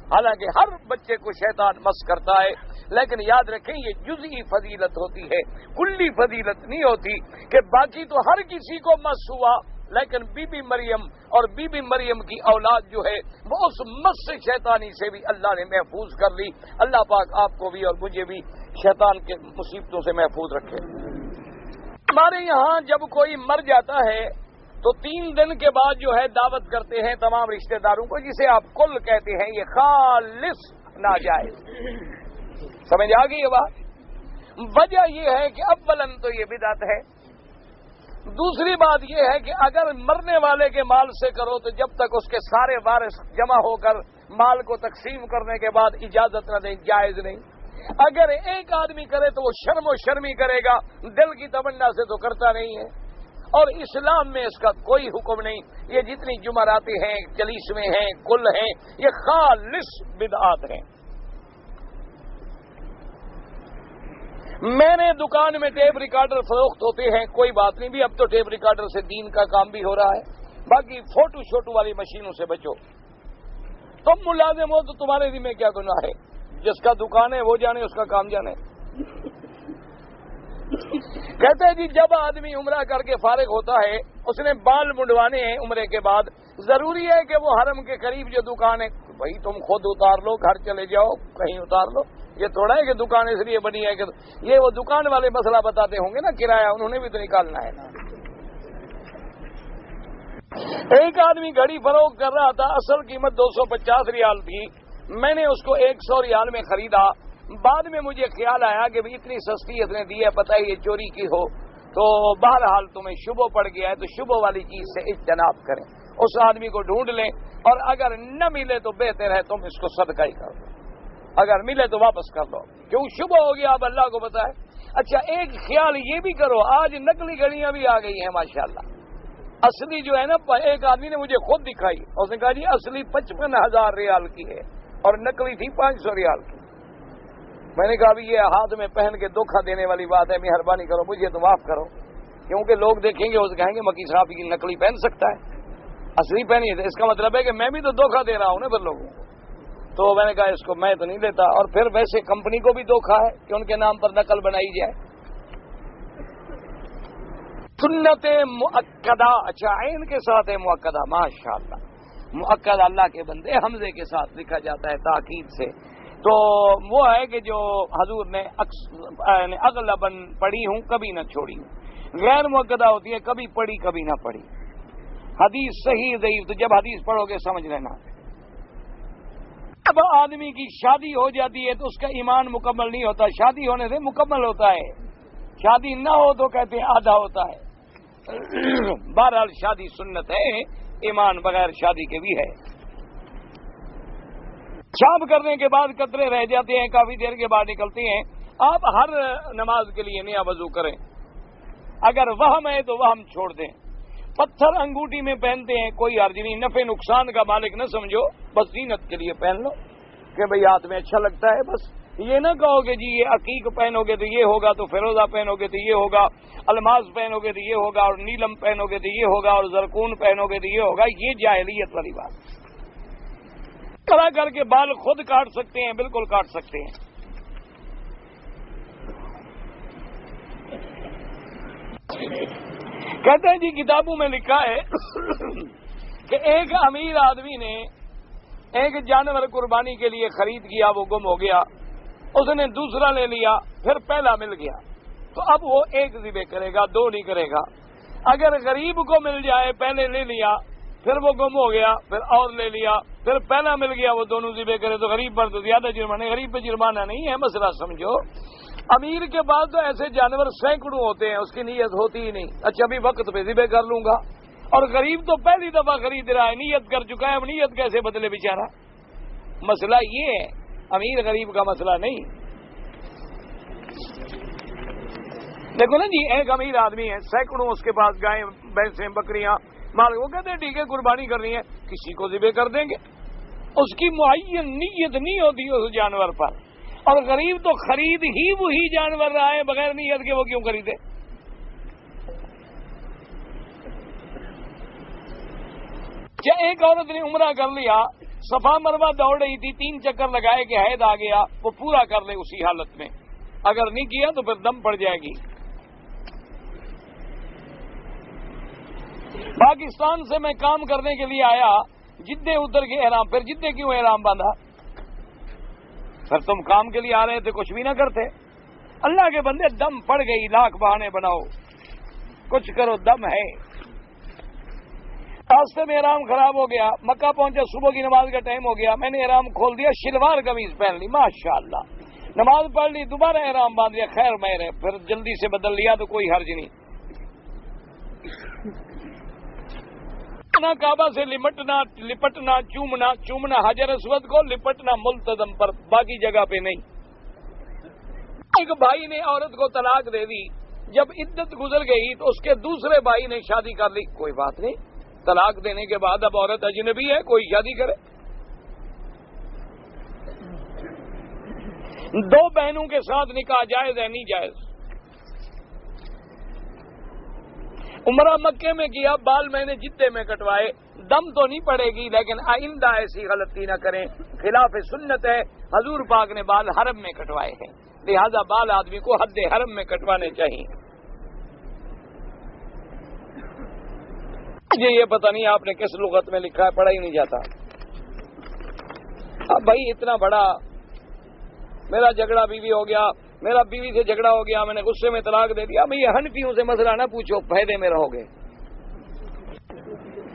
حالانکہ ہر بچے کو شیطان مس کرتا ہے، لیکن یاد رکھیں یہ جزئی فضیلت ہوتی ہے، کلی فضیلت نہیں ہوتی کہ باقی تو ہر کسی کو مس ہوا، لیکن بی بی مریم اور بی بی مریم کی اولاد جو ہے وہ اس مس سے شیطانی سے بھی اللہ نے محفوظ کر لی۔ اللہ پاک آپ کو بھی اور مجھے بھی شیطان کے مصیبتوں سے محفوظ رکھے۔ ہمارے یہاں جب کوئی مر جاتا ہے تو 3 دن کے بعد جو ہے دعوت کرتے ہیں تمام رشتہ داروں کو، جسے آپ کل کہتے ہیں، یہ خالص ناجائز۔ سمجھ آ گئی یہ بات؟ وجہ یہ ہے کہ اولاً تو یہ بدعت ہے، دوسری بات یہ ہے کہ اگر مرنے والے کے مال سے کرو تو جب تک اس کے سارے وارث جمع ہو کر مال کو تقسیم کرنے کے بعد اجازت نہ دیں، جائز نہیں۔ اگر ایک آدمی کرے تو وہ شرم و شرمی کرے گا، دل کی تمنا سے تو کرتا نہیں ہے، اور اسلام میں اس کا کوئی حکم نہیں۔ یہ جتنی جمعراتیں ہیں، جلیسویں ہیں، کل ہیں، یہ خالص بدعات ہیں۔ میں نے دکان میں ٹیپ ریکارڈر فروخت ہوتے ہیں، کوئی بات نہیں بھی، اب تو ٹیپ ریکارڈر سے دین کا کام بھی ہو رہا ہے، باقی فوٹو شوٹو والی مشینوں سے بچو۔ تم ملازم ہو تو تمہارے ذمہ کیا گناہ ہے؟ جس کا دکان ہے وہ جانے، اس کا کام جانے۔ کہتے ہیں جی جب آدمی عمرہ کر کے فارغ ہوتا ہے اس نے بال منڈوانے ہیں عمرے کے بعد، ضروری ہے کہ وہ حرم کے قریب جو دکان ہے، بھائی تم خود اتار لو، گھر چلے جاؤ کہیں اتار لو، یہ تھوڑا ہے کہ دکان اس لیے بنی ہے کہ یہ وہ دکان والے مسئلہ بتاتے ہوں گے نا، کرایہ انہوں نے بھی تو نکالنا ہے نا۔ ایک آدمی گھڑی فروخت کر رہا تھا، اصل قیمت 250 ریال تھی، میں نے اس کو 100 ریال میں خریدا، بعد میں مجھے خیال آیا کہ اتنی سستی اس نے دی ہے، پتہ ہے یہ چوری کی ہو، تو بہرحال تمہیں شبہ پڑ گیا ہے تو شبہ والی چیز سے اجتناب کریں، اس آدمی کو ڈھونڈ لیں، اور اگر نہ ملے تو بہتر ہے تم اس کو صدقہ ہی کر دو، اگر ملے تو واپس کر دو، کیوں شبہ ہو گیا، اب اللہ کو پتہ ہے۔ اچھا ایک خیال یہ بھی کرو، آج نقلی گھڑیاں بھی آ گئی ہیں ماشاءاللہ، اصلی جو ہے نا، ایک آدمی نے مجھے خود دکھائی، اس نے کہا جی اصلی 55,000 ریال کی ہے اور نقلی تھی 500 ریال کی۔ میں نے کہا ابھی یہ ہاتھ میں پہن کے دھوکہ دینے والی بات ہے، مہربانی کرو مجھے تو معاف کرو، کیونکہ لوگ دیکھیں گے اسے کہیں گے مکی صاحب کی نقلی پہن سکتا ہے، اصلی پہنی ہے، اس کا مطلب ہے کہ میں بھی تو دھوکہ دے رہا ہوں نا پھر لوگوں کو۔ تو میں نے کہا اس کو میں تو نہیں لیتا، اور پھر ویسے کمپنی کو بھی دھوکہ ہے کہ ان کے نام پر نقل بنائی جائے۔ سنت مؤکدہ، اچھا عین کے ساتھ ہے مؤکدہ، ماشاءاللہ، مؤکد اللہ کے بندے حمزے کے ساتھ لکھا جاتا ہے تاکید سے، تو وہ ہے کہ جو حضور نے اغلباً پڑھی ہوں کبھی نہ چھوڑی ہوں، غیر مؤکدہ ہوتی ہے کبھی پڑھی کبھی نہ پڑھی، حدیث صحیح ضعیف، تو جب حدیث پڑھو گے سمجھ لینا۔ اب آدمی کی شادی ہو جاتی ہے تو اس کا ایمان مکمل نہیں ہوتا، شادی ہونے سے مکمل ہوتا ہے، شادی نہ ہو تو کہتے ہیں آدھا ہوتا ہے۔ بہرحال شادی سنت ہے، ایمان بغیر شادی کے بھی ہے۔ پیشاب کرنے کے بعد قطرے رہ جاتے ہیں، کافی دیر کے بعد نکلتے ہیں، آپ ہر نماز کے لیے نیا وضو کریں، اگر وہم ہے تو وہم چھوڑ دیں۔ پتھر انگوٹھی میں پہنتے ہیں کوئی حرج نہیں، نفع نقصان کا مالک نہ سمجھو، بس زینت کے لیے پہن لو کہ بھئی ہاتھ میں اچھا لگتا ہے، بس یہ نہ کہو کہ جی یہ عقیق پہنو گے تو یہ ہوگا، تو فیروزہ پہنو گے تو یہ ہوگا، الماس پہنو گے تو یہ ہوگا، اور نیلم پہنو گے تو یہ ہوگا، اور زرکون پہنو گے تو یہ ہوگا، یہ جاہلیت والی بات۔ طرح کر کے بال خود کاٹ سکتے ہیں، بالکل کاٹ سکتے ہیں۔ کہتے ہیں جی کتابوں میں لکھا ہے کہ ایک امیر آدمی نے ایک جانور قربانی کے لیے خرید کیا، وہ گم ہو گیا، اس نے دوسرا لے لیا، پھر پہلا مل گیا، تو اب وہ ایک ذبح کرے گا، دو نہیں کرے گا۔ اگر غریب کو مل جائے، پہلے لے لیا، پھر وہ گم ہو گیا، پھر اور لے لیا، پھر پہلا مل گیا، وہ دونوں ذبح کرے تو غریب پر تو زیادہ جرمانے، غریب پہ جرمانہ نہیں ہے، مسئلہ سمجھو۔ امیر کے بعد تو ایسے جانور سینکڑوں ہوتے ہیں، اس کی نیت ہوتی ہی نہیں، اچھا ابھی وقت پہ ذبح کر لوں گا، اور غریب تو پہلی دفعہ خرید رہا ہے، نیت کر چکا ہے، اب نیت کیسے بدلے بیچارہ؟ مسئلہ یہ ہے، امیر غریب کا مسئلہ نہیں۔ دیکھو نا جی، ایک امیر آدمی ہے، سینکڑوں اس کے پاس گائیں بھینسیں بکریاں مال، وہ کہتے ہیں ٹھیک ہے قربانی کرنی ہے، کسی کو ذبح کر دیں گے، اس کی معین نیت نہیں ہوتی اس جانور پر، اور غریب تو خرید ہی وہی جانور رہا ہے بغیر نیت کے، وہ کیوں خریدے؟ ایک عورت نے عمرہ کر لیا، صفا مروہ دوڑ رہی تھی، 3 چکر لگائے کہ حید آ گیا، وہ پورا کر لے اسی حالت میں، اگر نہیں کیا تو پھر دم پڑ جائے گی۔ پاکستان سے میں کام کرنے کے لیے آیا، جدے اتر کے احرام، پھر جدے کیوں احرام باندھا؟ پھر تم کام کے لیے آ رہے تھے، کچھ بھی نہ کرتے؟ اللہ کے بندے، دم پڑ گئی، لاکھ بہانے بناؤ، کچھ کرو، دم ہے۔ راستے میں احرام خراب ہو گیا، مکہ پہنچا، صبح کی نماز کا ٹائم ہو گیا، میں نے احرام کھول دیا، شلوار قمیض پہن لی، ماشاءاللہ، نماز پڑھ لی، دوبارہ احرام باندھ لیا، خیر میں رہے، پھر جلدی سے بدل لیا تو کوئی حرج نہیں۔ کعبہ سے لپٹنا چومنا حجر اسود کو، لپٹنا ملتزم پر، باقی جگہ پہ نہیں۔ ایک بھائی نے عورت کو طلاق دے دی، جب عدت گزر گئی تو اس کے دوسرے بھائی نے شادی کر لی، کوئی بات نہیں، طلاق دینے کے بعد اب عورت اجنبی ہے، کوئی شادی کرے۔ 2 بہنوں کے ساتھ نکاح جائز ہے نہیں جائز؟ عمرہ مکے میں کیا، بال میں نے جدے میں کٹوائے، دم تو نہیں پڑے گی، لیکن آئندہ ایسی غلطی نہ کریں، خلاف سنت ہے، حضور پاک نے بال حرم میں کٹوائے ہیں، لہذا بال آدمی کو حد حرم میں کٹوانے چاہیے۔ مجھے یہ پتہ نہیں آپ نے کس لغت میں لکھا ہے، پڑھا ہی نہیں جاتا۔ اب بھائی اتنا بڑا میرا جھگڑا بیوی ہو گیا، میرا بیوی سے جھگڑا ہو گیا، میں نے غصے میں طلاق دے دیا، میں یہ حنفیوں سے مسئلہ نہ پوچھو، فائدے میں رہو گے۔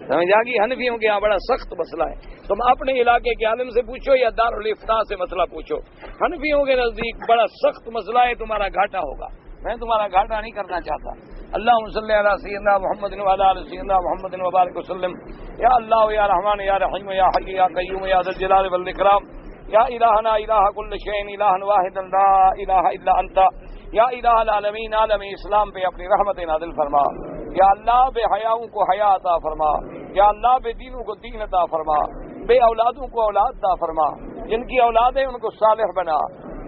سمجھ آ گئی؟ حنفیوں کے یہاں بڑا سخت مسئلہ ہے. تم اپنے علاقے کے عالم سے پوچھو یا دارالفتاء سے مسئلہ پوچھو. حنفیوں کے نزدیک بڑا سخت مسئلہ ہے، تمہارا گھاٹا ہوگا. میں تمہارا گھاٹا نہیں کرنا چاہتا. اللہم صلی علی سیدنا محمد وعلی آل سیدنا محمد وبارک وسلم. یا اللہ یا رحمان یا رحیم یا حی یا قیوم یا ذی الجلال والاکرام. یا الہنا الہ کل شیء الہ واحد لا الہ الا انت. یا الہ العالمین، عالم اسلام پہ اپنی رحمت نازل فرما. یا اللہ بے حیاؤں کو حیا عطا فرما. یا اللہ بے دینوں کو دین عطا فرما. بے اولادوں کو اولاد عطا فرما. جن کی اولاد ہے ان کو صالح بنا.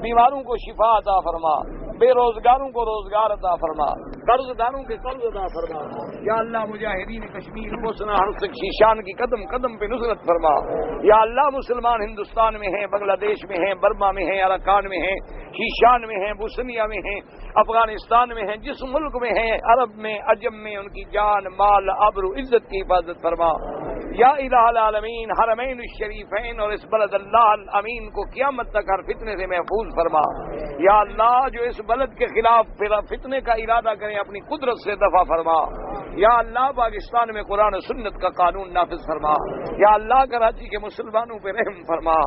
بیماروں کو شفا عطا فرما. بے روزگاروں کو روزگار عطا فرما. قرض داروں کے قرض عطا فرما. یا اللہ مجاہدین کشمیر بوسنا ہرسک شیشان کی قدم قدم پہ نصرت فرما. یا اللہ مسلمان ہندوستان میں ہیں، بنگلہ دیش میں ہیں، برما میں ہیں، اراکان میں ہیں، شیشان میں ہیں، بوسنیا میں ہیں، افغانستان میں ہیں، جس ملک میں ہیں، عرب میں، عجم میں، ان کی جان مال آبرو عزت کی حفاظت فرما. یا الہ العالمین حرمین الشریفین اور اس بلد اللہ الامین کو قیامت تک ہر فتنے سے محفوظ فرما. یا اللہ جو اس بلد کے خلاف فتنے کا ارادہ کریں اپنی قدرت سے دفع فرما. یا اللہ پاکستان میں قرآن و سنت کا قانون نافذ فرما. یا اللہ کراچی کے مسلمانوں پہ رحم فرما.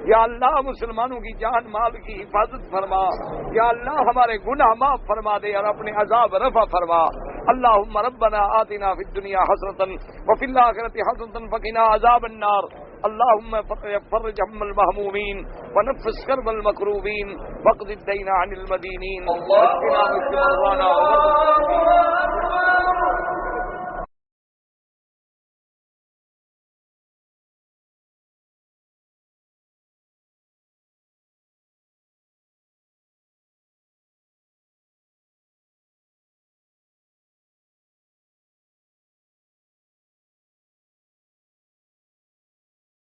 یا اللہ مسلمانوں کی جان مال کی حفاظت فرما. یا اللہ ہمارے گناہ معاف فرما دے اور اپنے عذاب رفع فرما. اللہم ربنا آتنا فی الدنیا حسنۃ وفی الآخرۃ حسنۃ وقنا عذاب النار. اللہم فرج ہم المہمومین ونفس کرب المکروبین واقض الدین عن المدینین.